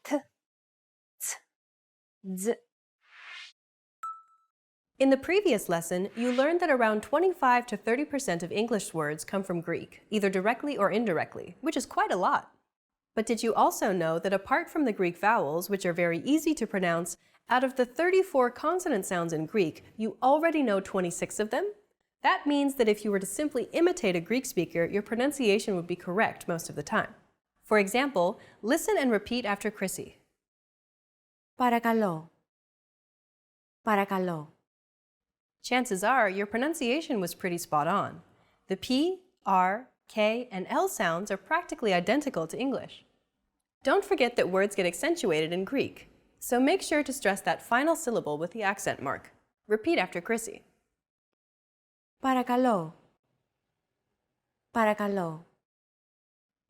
T, Z, Z. In the previous lesson, you learned that around 25 to 30% of English words come from Greek, either directly or indirectly, which is quite a lot. But did you also know that apart from the Greek vowels, which are very easy to pronounce, out of the 34 consonant sounds in Greek, you already know 26 of them? That means that if you were to simply imitate a Greek speaker, your pronunciation would be correct most of the time. For example, listen and repeat after Chrissy. Παρακαλώ. Παρακαλώ. Chances are your pronunciation was pretty spot on. The P, R, K, and L sounds are practically identical to English. Don't forget that words get accentuated in Greek, so make sure to stress that final syllable with the accent mark. Repeat after Chrissy. Παρακαλώ. Παρακαλώ.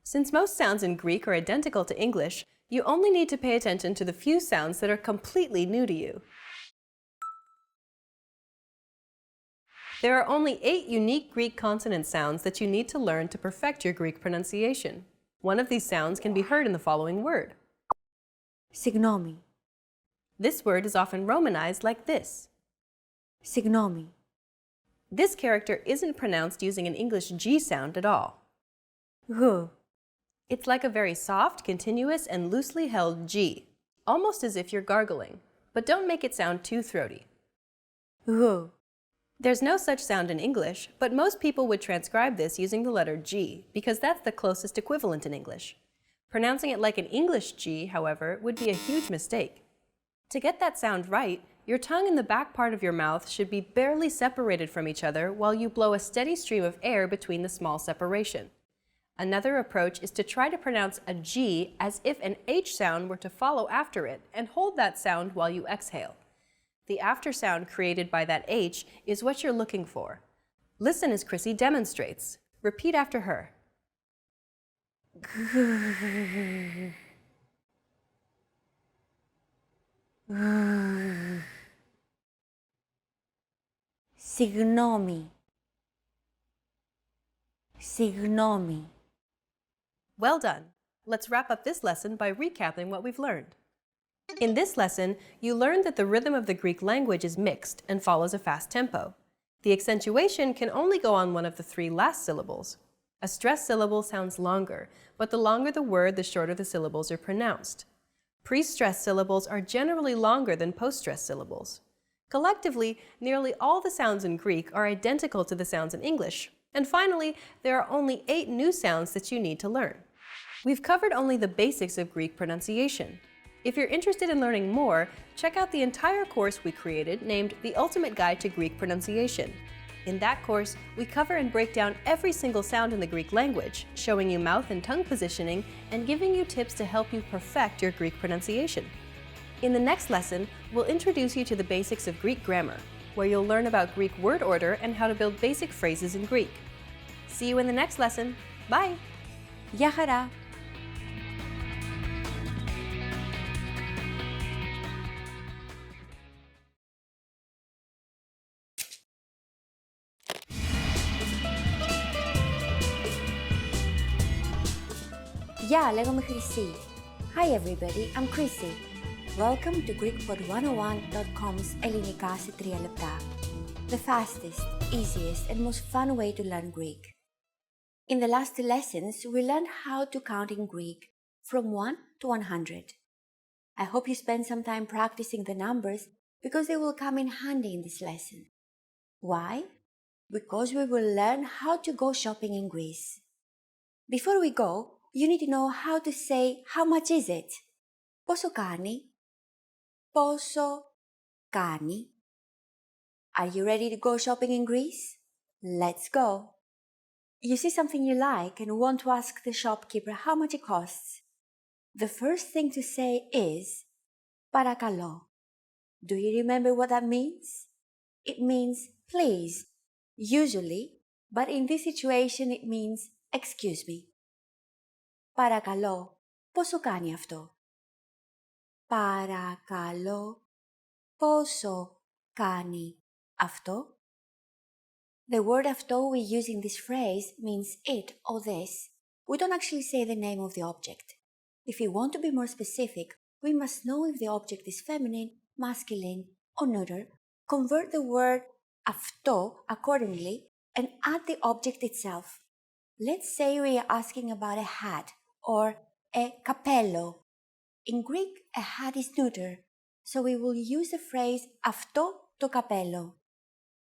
Since most sounds in Greek are identical to English, you only need to pay attention to the few sounds that are completely new to you. There are only 8 unique Greek consonant sounds that you need to learn to perfect your Greek pronunciation. One of these sounds can be heard in the following word. Συγγνώμη. This word is often romanized like this. Συγγνώμη. This character isn't pronounced using an English G sound at all. Γ. It's like a very soft, continuous, and loosely held G, almost as if you're gargling, but don't make it sound too throaty. Γ. There's no such sound in English, but most people would transcribe this using the letter G because that's the closest equivalent in English. Pronouncing it like an English G, however, would be a huge mistake. To get that sound right, your tongue and the back part of your mouth should be barely separated from each other while you blow a steady stream of air between the small separation. Another approach is to try to pronounce a G as if an H sound were to follow after it and hold that sound while you exhale. The after sound created by that H is what you're looking for. Listen as Chrissy demonstrates. Repeat after her. Συγγνώμη. Συγγνώμη. Well done. Let's wrap up this lesson by recapping what we've learned. In this lesson, you learned that the rhythm of the Greek language is mixed and follows a fast tempo. The accentuation can only go on one of the 3 last syllables. A stressed syllable sounds longer, but the longer the word, the shorter the syllables are pronounced. Pre-stressed syllables are generally longer than post-stressed syllables. Collectively, nearly all the sounds in Greek are identical to the sounds in English. And finally, there are only 8 new sounds that you need to learn. We've covered only the basics of Greek pronunciation. If you're interested in learning more, check out the entire course we created named The Ultimate Guide to Greek Pronunciation. In that course, we cover and break down every single sound in the Greek language, showing you mouth and tongue positioning and giving you tips to help you perfect your Greek pronunciation. In the next lesson, we'll introduce you to the basics of Greek grammar, where you'll learn about Greek word order and how to build basic phrases in Greek. See you in the next lesson. Bye! Γεια χαρά! Γεια, λέγομαι Χρυσή. Hi everybody, I'm Chrissy. Welcome to GreekPod101.com's ελληνικά σε 3 λεπτά. The fastest, easiest and most fun way to learn Greek. In the last 2 lessons, we learned how to count in Greek from 1 to 100. I hope you spend some time practicing the numbers because they will come in handy in this lesson. Why? Because we will learn how to go shopping in Greece. Before we go, you need to know how to say how much is it. Πόσο κάνει? Πόσο κάνει? Are you ready to go shopping in Greece? Let's go! You see something you like and want to ask the shopkeeper how much it costs. The first thing to say is παρακαλώ. Do you remember what that means? It means please, usually, but in this situation it means excuse me. Παρακαλώ, πόσο κάνει αυτό? Παρακαλώ, πόσο κάνει αυτό? The word αυτό we use in this phrase means it or this. We don't actually say the name of the object. If we want to be more specific, we must know if the object is feminine, masculine, or neuter, Convert the word αυτό accordingly and add the object itself. Let's say we are asking about a hat or a καπέλο. In Greek, a hat is neuter, so we will use the phrase αυτό το καπέλο.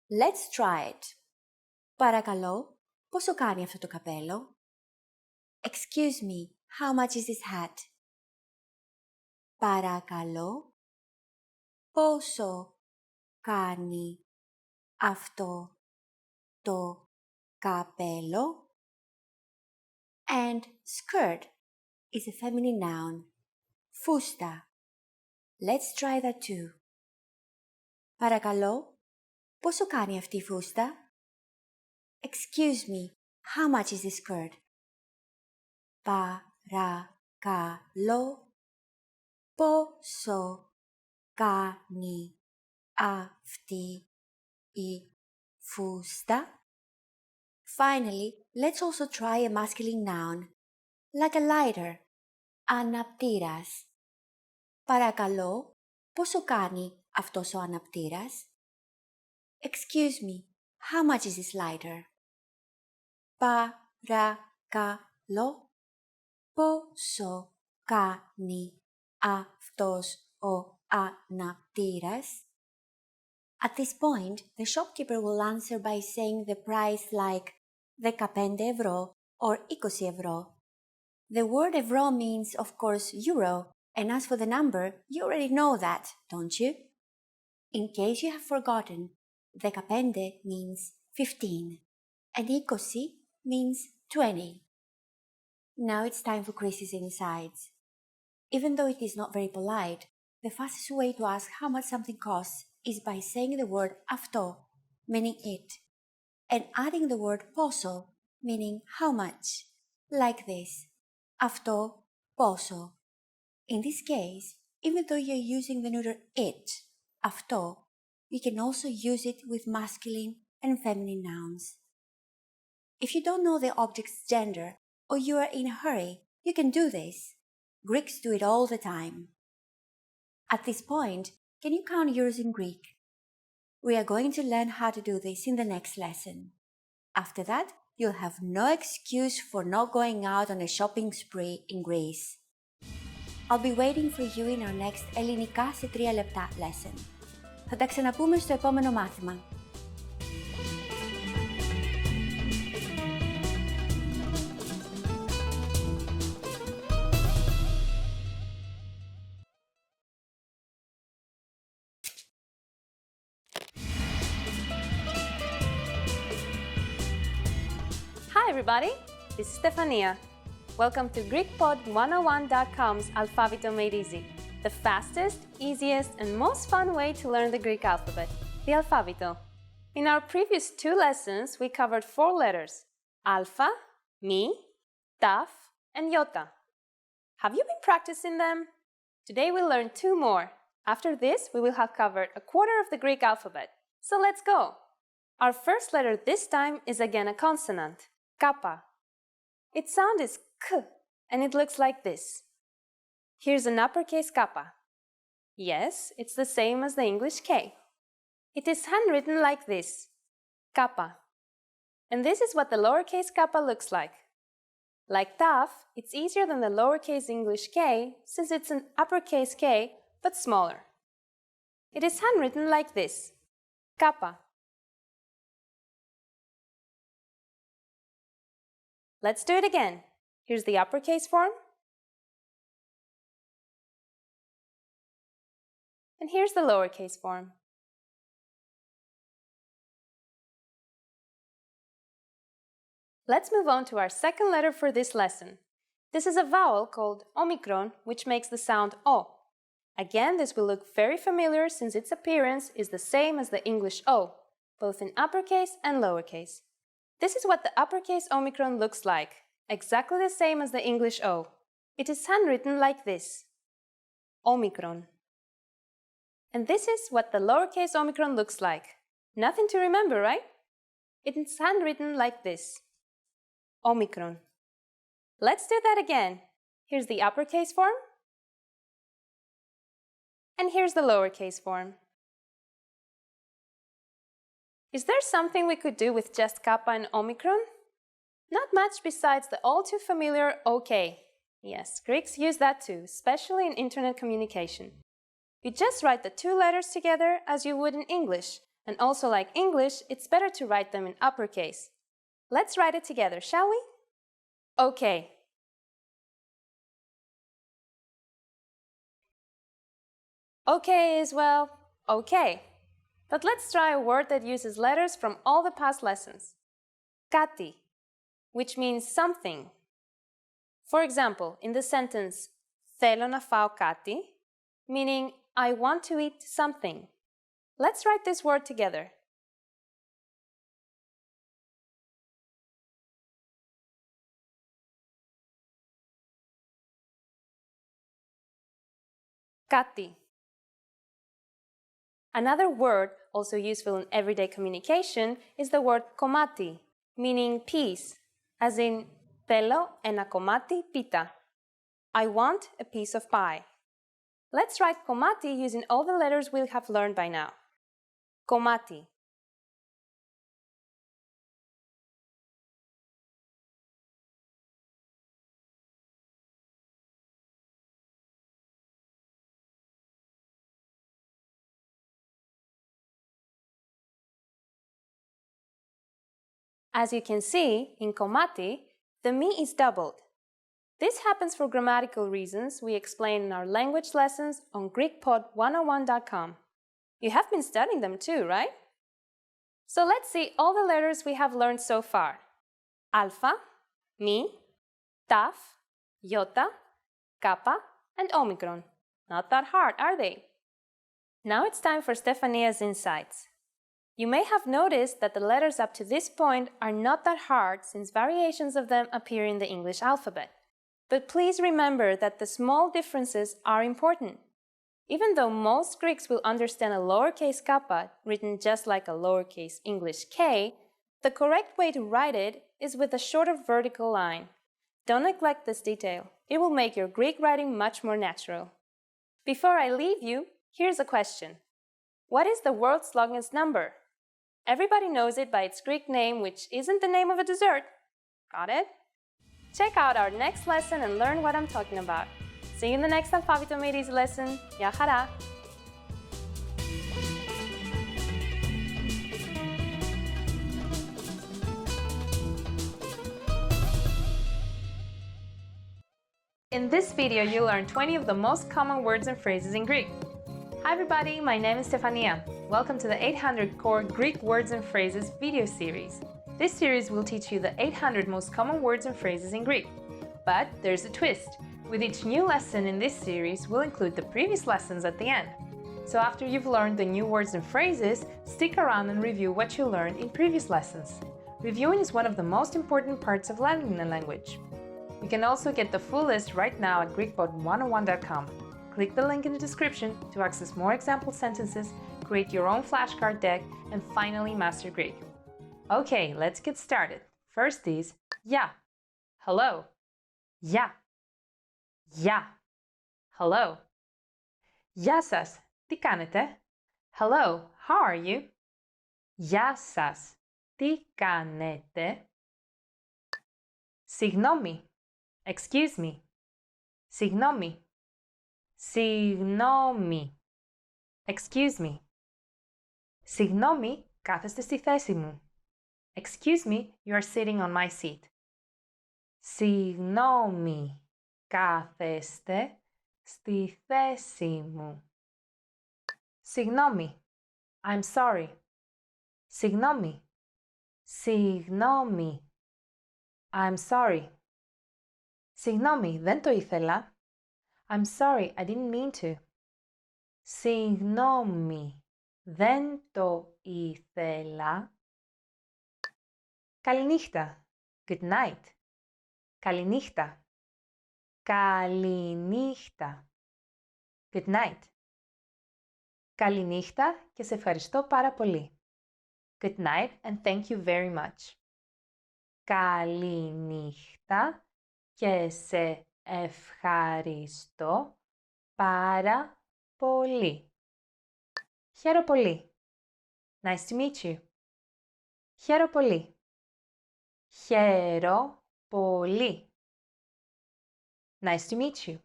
Let's try it. Παρακαλώ, πόσο κάνει αυτό το καπέλο? Excuse me, how much is this hat? Παρακαλώ, πόσο κάνει αυτό το καπέλο? And skirt is a feminine noun. Φούστα. Let's try that too. Παρακαλώ, πόσο κάνει αυτή η φούστα? Excuse me, how much is this skirt? Παρακαλώ, πόσο κάνει αυτή η φούστα? Finally, let's also try a masculine noun, like a lighter, αναπτήρας. Παρακαλώ, πόσο κάνει αυτός ο αναπτήρας? Excuse me, how much is this lighter? Παρακαλώ, πόσο κάνει αυτός ο αναπτήρας? At this point, the shopkeeper will answer by saying the price like 15 ευρώ or 20 ευρώ. The word euro means, of course, euro, and as for the number, you already know that, don't you? In case you have forgotten, 15 means 15, and 20 means 20. Now it's time for quizzes and asides. Even though it is not very polite, the fastest way to ask how much something costs is by saying the word αυτό, meaning it, and adding the word πόσο, meaning how much, like this, αυτό πόσο. In this case, even though you're using the neuter it, αυτό, you can also use it with masculine and feminine nouns. If you don't know the object's gender or you are in a hurry, you can do this. Greeks do it all the time. At this point, can you count euros in Greek? We are going to learn how to do this in the next lesson. After that, you'll have no excuse for not going out on a shopping spree in Greece. I'll be waiting for you in our next ελληνικά σε 3 λεπτά lesson. Θα τα ξαναπούμε στο επόμενο μάθημα. Hi everybody, this is Stefania. Welcome to GreekPod101.com's Alphabito Made Easy, the fastest, easiest, and most fun way to learn the Greek alphabet, the alphabito. In our previous 2 lessons, we covered 4 letters, alpha, mi, taf, and Yota. Have you been practicing them? Today we'll learn 2 more. After this, we will have covered a quarter of the Greek alphabet. So let's go! Our first letter this time is again a consonant, Kappa. Its sound is K, and it looks like this. Here's an uppercase Kappa. Yes, it's the same as the English K. It is handwritten like this, Kappa. And this is what the lowercase kappa looks like. Like taf, it's easier than the lowercase English K since it's an uppercase K, but smaller. It is handwritten like this, Kappa. Let's do it again. Here's the uppercase form. And here's the lowercase form. Let's move on to our second letter for this lesson. This is a vowel called Omicron, which makes the sound O. Again, this will look very familiar since its appearance is the same as the English O, both in uppercase and lowercase. This is what the uppercase Omicron looks like, exactly the same as the English O. It is handwritten like this, Omicron. And this is what the lowercase Omicron looks like. Nothing to remember, right? It is handwritten like this, Omicron. Let's do that again. Here's the uppercase form. And here's the lowercase form. Is there something we could do with just Kappa and Omicron? Not much besides the all too familiar OK. Yes, Greeks use that too, especially in internet communication. You just write the two letters together as you would in English, and also like English, it's better to write them in uppercase. Let's write it together, shall we? OK. OK is, well, OK. But let's try a word that uses letters from all the past lessons. Kati, which means something. For example, in the sentence Θέλω να φάω κάτι, meaning I want to eat something. Let's write this word together. Kati. Another word also useful in everyday communication is the word komati, meaning piece, as in Θέλω ένα κομμάτι πίτα. I want a piece of pie. Let's write komati using all the letters we have learned by now. Komati. As you can see, in komati, the mi is doubled. This happens for grammatical reasons we explain in our language lessons on GreekPod101.com. You have been studying them too, right? So let's see all the letters we have learned so far. Alpha, Mi, Taf, Yota, Kappa, and Omicron. Not that hard, are they? Now it's time for Stefania's insights. You may have noticed that the letters up to this point are not that hard since variations of them appear in the English alphabet. But please remember that the small differences are important. Even though most Greeks will understand a lowercase kappa written just like a lowercase English k, the correct way to write it is with a shorter vertical line. Don't neglect this detail. It will make your Greek writing much more natural. Before I leave you, here's a question. What is the world's longest number? Everybody knows it by its Greek name, which isn't the name of a dessert. Got it? Check out our next lesson and learn what I'm talking about. See you in the next Alphabetomedes lesson. Γεια χαρά! In this video, you'll learn 20 of the most common words and phrases in Greek. Hi everybody, my name is Stefania. Welcome to the 800 Core Greek Words and Phrases video series. This series will teach you the 800 most common words and phrases in Greek. But there's a twist. With each new lesson in this series, we'll include the previous lessons at the end. So after you've learned the new words and phrases, stick around and review what you learned in previous lessons. Reviewing is one of the most important parts of learning a language. You can also get the full list right now at GreekPod101.com. Click the link in the description to access more example sentences, create your own flashcard deck, and finally master Greek. Okay, let's get started. First is ya. Hello. Ya. Ya. Hello. Γεια σας. Τι κάνετε? Hello. How are you? Γεια σας. Τι κάνετε? Συγγνώμη. Excuse me. Συγγνώμη. Συγγνώμη. Excuse me. Συγγνώμη, κάθεστε στη θέση μου. Excuse me, you are sitting on my seat. Συγγνώμη, κάθεστε στη θέση μου. Συγγνώμη. I'm sorry. Συγγνώμη. Συγγνώμη. I'm sorry. Συγγνώμη, δεν το ήθελα. I'm sorry, I didn't mean to. Συγγνώμη, δεν το ήθελα. Καληνύχτα. Good night. Καληνύχτα. Καληνύχτα. Good night. Καληνύχτα και σε ευχαριστώ πάρα πολύ. Good night and thank you very much. Καληνύχτα και σε ευχαριστώ πάρα πολύ. Χαίρομαι πολύ. Nice to meet you. Χαίρο πολύ. Χαίρο πολύ. Nice to meet you.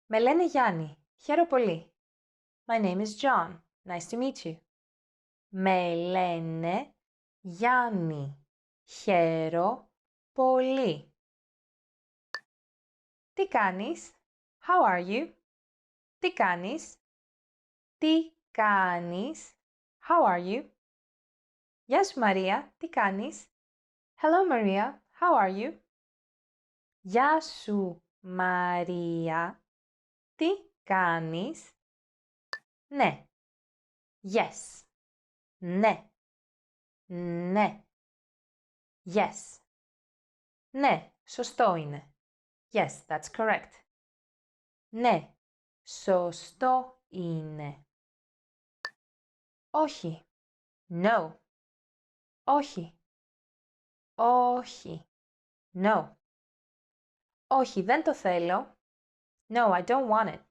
Με λένε Γιάννη. Χαίρο πολύ. My name is John. Nice to meet you. Με λένε Γιάννη. Χαίρο πολύ. Τι κάνεις? How are you? Τι κάνεις? Τι κάνεις? How are you? Γεια σου Μαρία, τι κάνεις? Hello Maria, how are you? Γεια σου Μαρία, τι κάνεις? Ναι. Yes. Ναι. Ναι. Yes. Ναι, σωστό είναι. Yes, that's correct. Ναι, σωστό είναι. Όχι. No. Όχι. Όχι. No. Όχι, δεν το θέλω. No, I don't want it.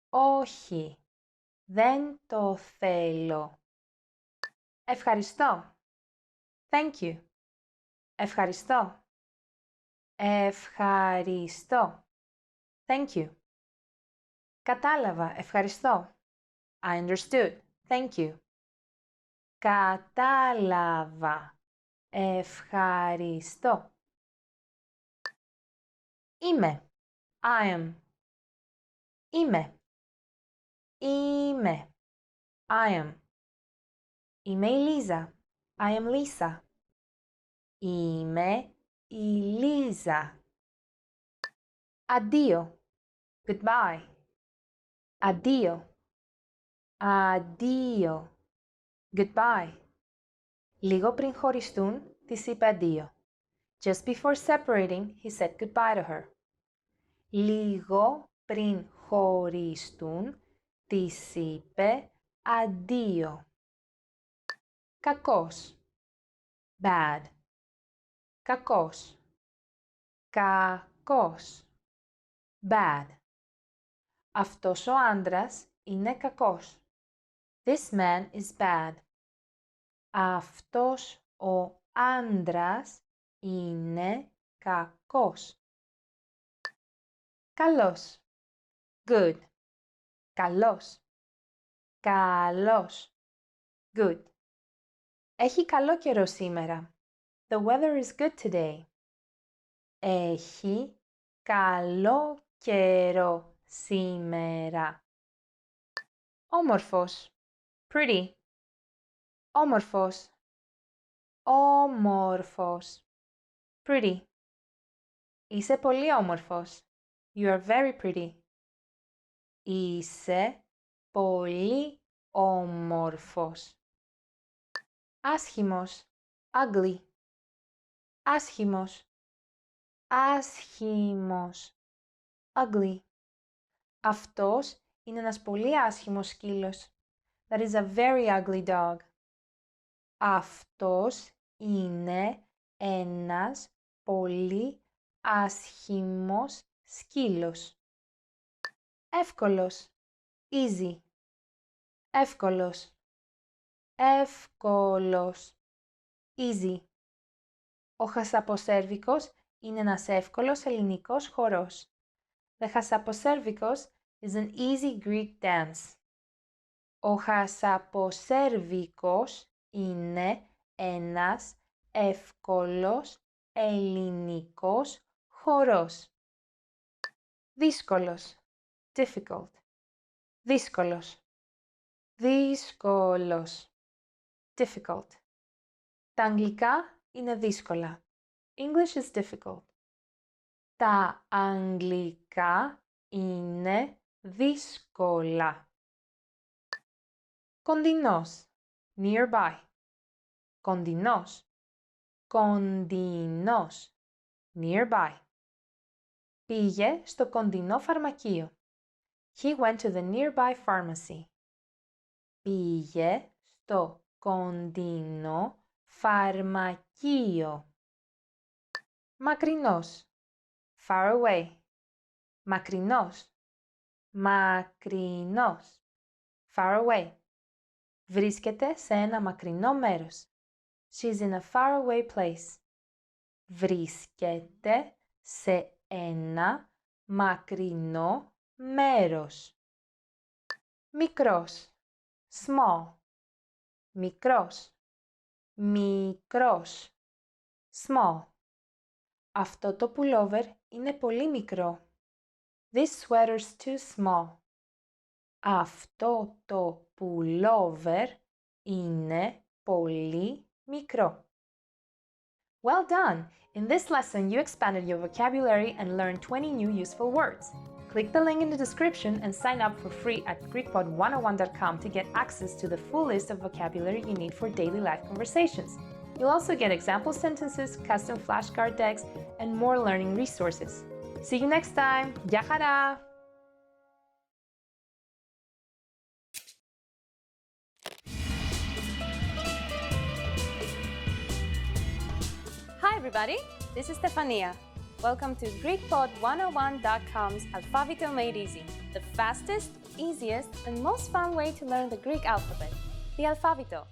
Όχι. Δεν το θέλω. Ευχαριστώ. Thank you. Ευχαριστώ. Ευχαριστώ. Thank you. Κατάλαβα. Ευχαριστώ. I understood. Thank you. Κατάλαβα. Ευχαριστώ. Είμαι. I am. Είμαι. Είμαι. I am. Είμαι η Λίζα. I am Lisa. Είμαι η Λίζα. Αντίο. Goodbye. Αντίο. Αντίο. Goodbye. Λίγο πριν χωριστούν, της είπε αντίο. Just before separating, he said goodbye to her. Λίγο πριν χωριστούν, της είπε αντίο. Κακός. Bad. Κακός. Κακός. Bad. Αυτός ο άντρας είναι κακός. This man is bad. Αυτός ο άντρας είναι κακός. Καλός. Good. Καλός. Καλός. Good. Έχει καλό καιρό σήμερα. The weather is good today. Έχει καλό καιρό σήμερα. Όμορφος. Pretty. Όμορφος. Όμορφος. Pretty. Είσαι πολύ όμορφος. You are very pretty. Είσαι πολύ όμορφος. Άσχημος. Ugly. Άσχημος. Άσχημος. Ugly. Αυτός είναι ένας πολύ άσχημος σκύλος. That is a very ugly dog. Αυτός είναι ένας πολύ άσχημος σκύλος. Εύκολος. Easy. Εύκολος. Εύκολος. Easy. Ο χασαποσέρβικος είναι ένας εύκολος ελληνικός χορός. The χασαποσέρβικος is an easy Greek dance. Ο χασαποσέρβικος είναι ένας εύκολος ελληνικός χορός. Δύσκολος. Difficult. Δύσκολος. Δύσκολος. Difficult. Τα αγγλικά είναι δύσκολα. English is difficult. Τα αγγλικά είναι δύσκολα. Κοντινός. Nearby. Κοντινός. Κοντινός. Nearby. Πήγε στο κοντινό φαρμακείο. He went to the nearby pharmacy. Πήγε στο κοντινό φαρμακείο. Μακρινός. Far away. Μακρινός. Μακρινός. Far away. Βρίσκεται σε ένα μακρινό μέρος. She's in a faraway place. Βρίσκεται σε ένα μακρινό μέρος. Μικρός. Small. Μικρός. Μικρός. Small. Αυτό το pullover είναι πολύ μικρό. This sweater's too small. Αυτό το pullover είναι πολύ μικρό. Well done! In this lesson, you expanded your vocabulary and learned 20 new useful words. Click the link in the description and sign up for free at GreekPod101.com to get access to the full list of vocabulary you need for daily life conversations. You'll also get example sentences, custom flashcard decks, and more learning resources. See you next time! Γεια χαρά! Hi everybody, this is Stefania. Welcome to GreekPod101.com's Alphavito Made Easy, the fastest, easiest, and most fun way to learn the Greek alphabet, the Alphavito.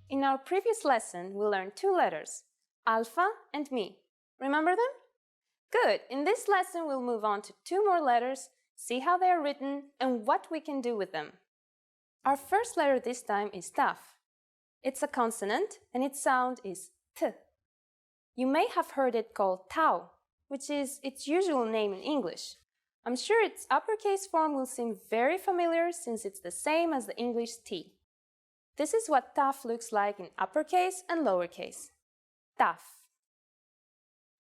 In our previous lesson, we learned two letters, alpha and mi. Remember them? Good! In this lesson, we'll move on to two more letters, see how they are written, and what we can do with them. Our first letter this time is taf. It's a consonant, and its sound is t. You may have heard it called tau, which is its usual name in English. I'm sure its uppercase form will seem very familiar since it's the same as the English T. This is what taf looks like in uppercase and lowercase. Taf.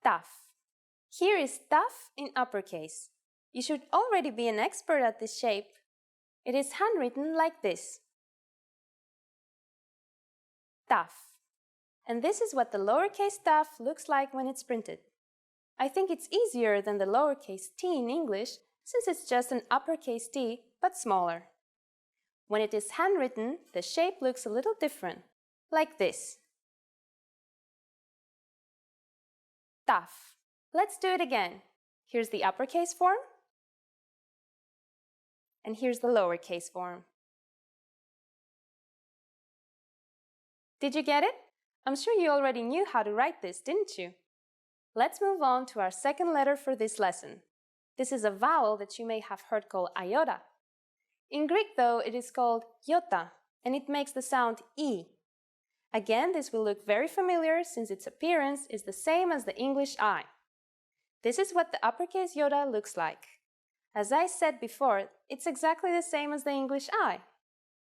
Taf. Here is taf in uppercase. You should already be an expert at this shape. It is handwritten like this. Taf. And this is what the lowercase taf looks like when it's printed. I think it's easier than the lowercase t in English since it's just an uppercase T but smaller. When it is handwritten, the shape looks a little different, like this. Taf. Let's do it again. Here's the uppercase form, and here's the lowercase form. Did you get it? I'm sure you already knew how to write this, didn't you? Let's move on to our second letter for this lesson. This is a vowel that you may have heard called iota. In Greek, though, it is called Yota, and it makes the sound E. Again, this will look very familiar since its appearance is the same as the English I. This is what the uppercase Yota looks like. As I said before, it's exactly the same as the English I.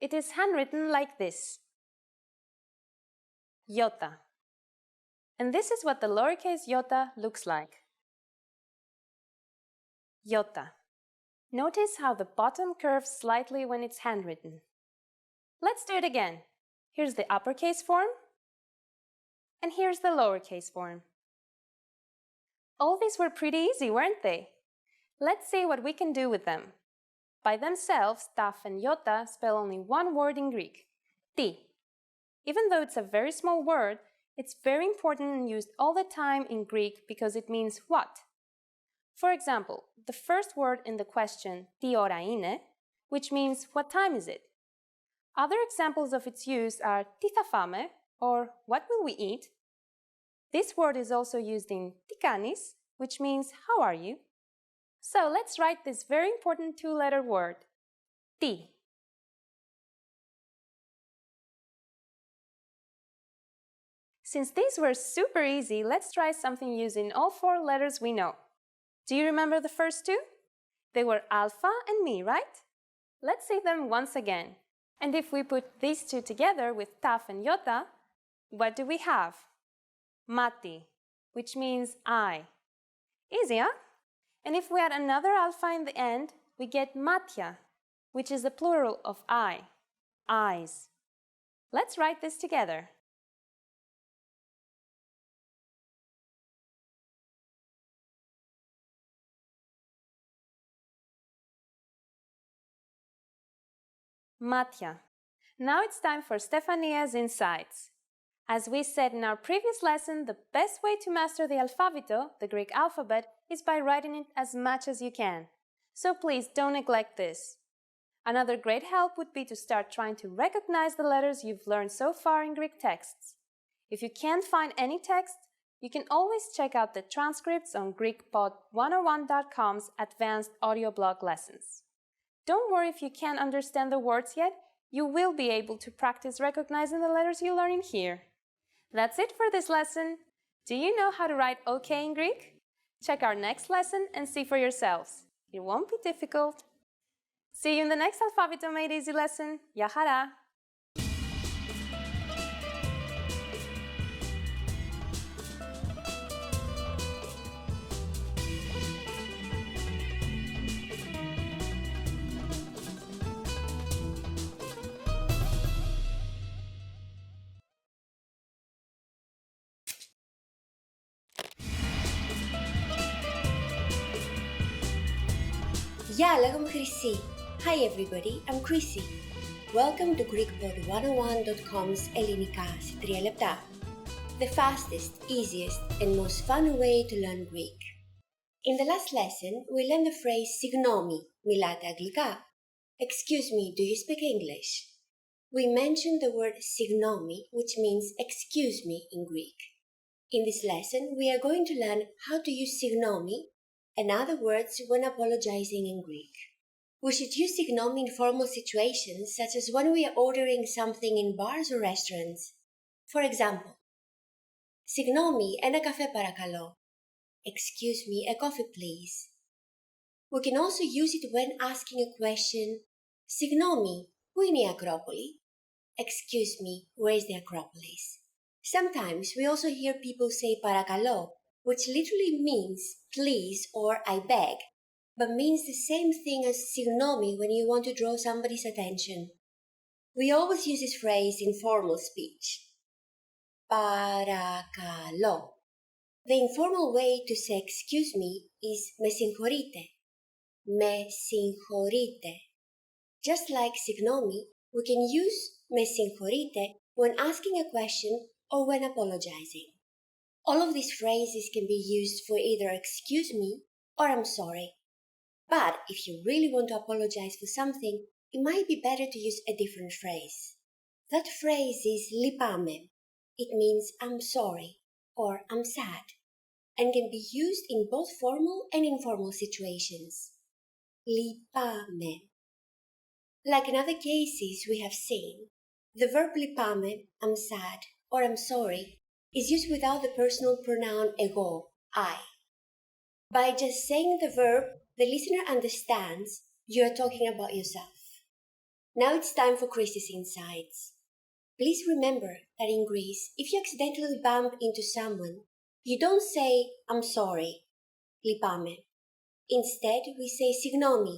It is handwritten like this. Yota. And this is what the lowercase Yota looks like. Yota. Notice how the bottom curves slightly when it's handwritten. Let's do it again. Here's the uppercase form, and here's the lowercase form. All these were pretty easy, weren't they? Let's see what we can do with them. By themselves, taf and Yota spell only one word in Greek, ti. Even though it's a very small word, it's very important and used all the time in Greek because it means what. For example, the first word in the question, τι ώρα είναι, which means what time is it? Other examples of its use are τι θα φάμε, or what will we eat? This word is also used in τι κάνεις, which means how are you? So let's write this very important two-letter word, τι. Since these were super easy, let's try something using all four letters we know. Do you remember the first two? They were alpha and mi, right? Let's say them once again. And if we put these two together with taf and Yota, what do we have? Mati, which means eye. Easy, huh? And if we add another alpha in the end, we get matya, which is the plural of eye, eyes. Let's write this together. Matya. Now it's time for Stefania's insights. As we said in our previous lesson, the best way to master the alphavito, the Greek alphabet, is by writing it as much as you can. So please don't neglect this. Another great help would be to start trying to recognize the letters you've learned so far in Greek texts. If you can't find any text, you can always check out the transcripts on GreekPod101.com's advanced audio blog lessons. Don't worry if you can't understand the words yet, you will be able to practice recognizing the letters you learn in here. That's it for this lesson. Do you know how to write OK in Greek? Check our next lesson and see for yourselves. It won't be difficult. See you in the next Alphabet Made Easy lesson. Γεια χαρά! Γεια, λέγομαι Χρυσή. Hi everybody, I'm Chrissy. Welcome to GreekPod101.com's ελληνικά σε 3 λεπτά. The fastest, easiest and most fun way to learn Greek. In the last lesson, we learned the phrase συγγνώμη, μιλάτε αγγλικά. Excuse me, do you speak English? We mentioned the word συγγνώμη, which means excuse me in Greek. In this lesson, we are going to learn how to use συγγνώμη and other words when apologizing in Greek. We should use συγγνώμη in formal situations such as when we are ordering something in bars or restaurants. For example, συγγνώμη, ένα καφέ παρακαλώ. Excuse me, a coffee please. We can also use it when asking a question. συγγνώμη, πού είναι η Ακρόπολη? Excuse me, where is the Acropolis? Sometimes we also hear people say παρακαλώ, which literally means please or I beg, but means the same thing as συγγνώμη when you want to draw somebody's attention. We always use this phrase in formal speech. Παρακαλώ. The informal way to say excuse me is με συγχωρείτε. Με συγχωρείτε. Just like συγγνώμη, we can use με συγχωρείτε when asking a question or when apologizing. All of these phrases can be used for either excuse me or I'm sorry. But if you really want to apologize for something, it might be better to use a different phrase. That phrase is λυπάμαι. It means I'm sorry or I'm sad and can be used in both formal and informal situations. λυπάμαι. Like in other cases we have seen, the verb λυπάμαι, I'm sad or I'm sorry, is used without the personal pronoun εγώ, I. By just saying the verb, the listener understands you are talking about yourself. Now it's time for Chrissy's insights. Please remember that in Greece, if you accidentally bump into someone, you don't say, I'm sorry, λυπάμαι. Instead, we say συγγνώμη,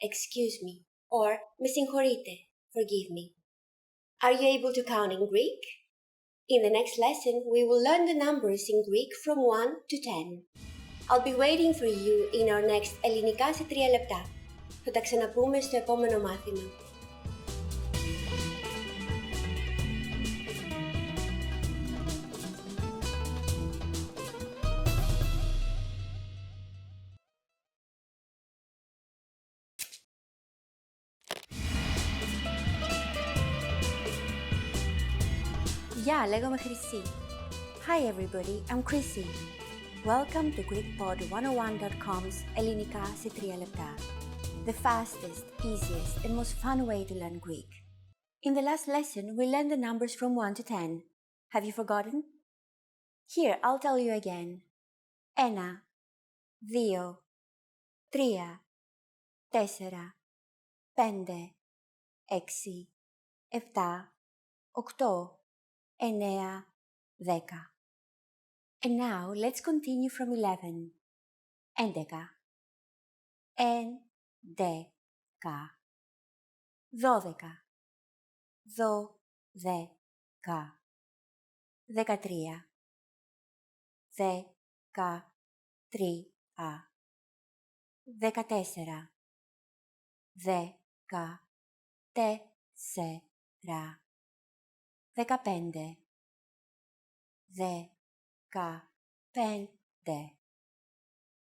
excuse me, or με συγχωρείτε, forgive me. Are you able to count in Greek? In the next lesson, we will learn the numbers in Greek from 1 to 10. I'll be waiting for you in our next ελληνικά σε 3 λεπτά. Θα τα ξαναπούμε στο επόμενο μάθημα. Γεια, λέγομαι Χρυσή. Hi everybody, I'm Chrissy. Welcome to GreekPod101.com's ελληνικά σε 3 λεπτά. The fastest, easiest and most fun way to learn Greek. In the last lesson, we learned the numbers from 1 to 10. Have you forgotten? Here, I'll tell you again. 1, 2, 3, 4, 5, 6, 7, 8, 9, 10. And now let's continue from 11. 11. 11. 12. 12. 13. 13. 14. 14. 15.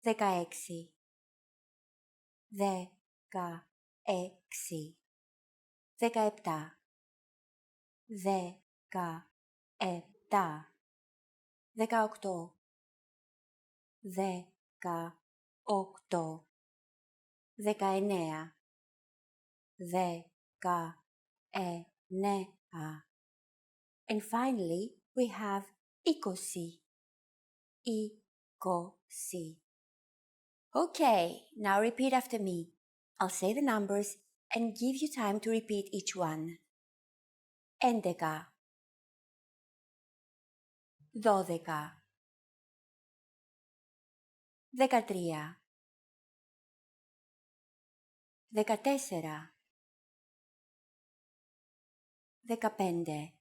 15. 16. 16. 17. 17. 17, 18, 18, 19, 19. And finally, we have 20, 20. Okay, now repeat after me. I'll say the numbers and give you time to repeat each one. 11, 12, 13, 14, 15, 16,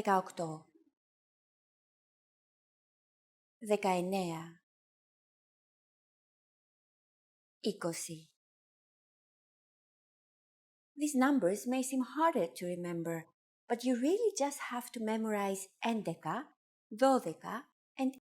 17, 18, 19, 20. These numbers may seem harder to remember, but you really just have to memorize 11, 12, and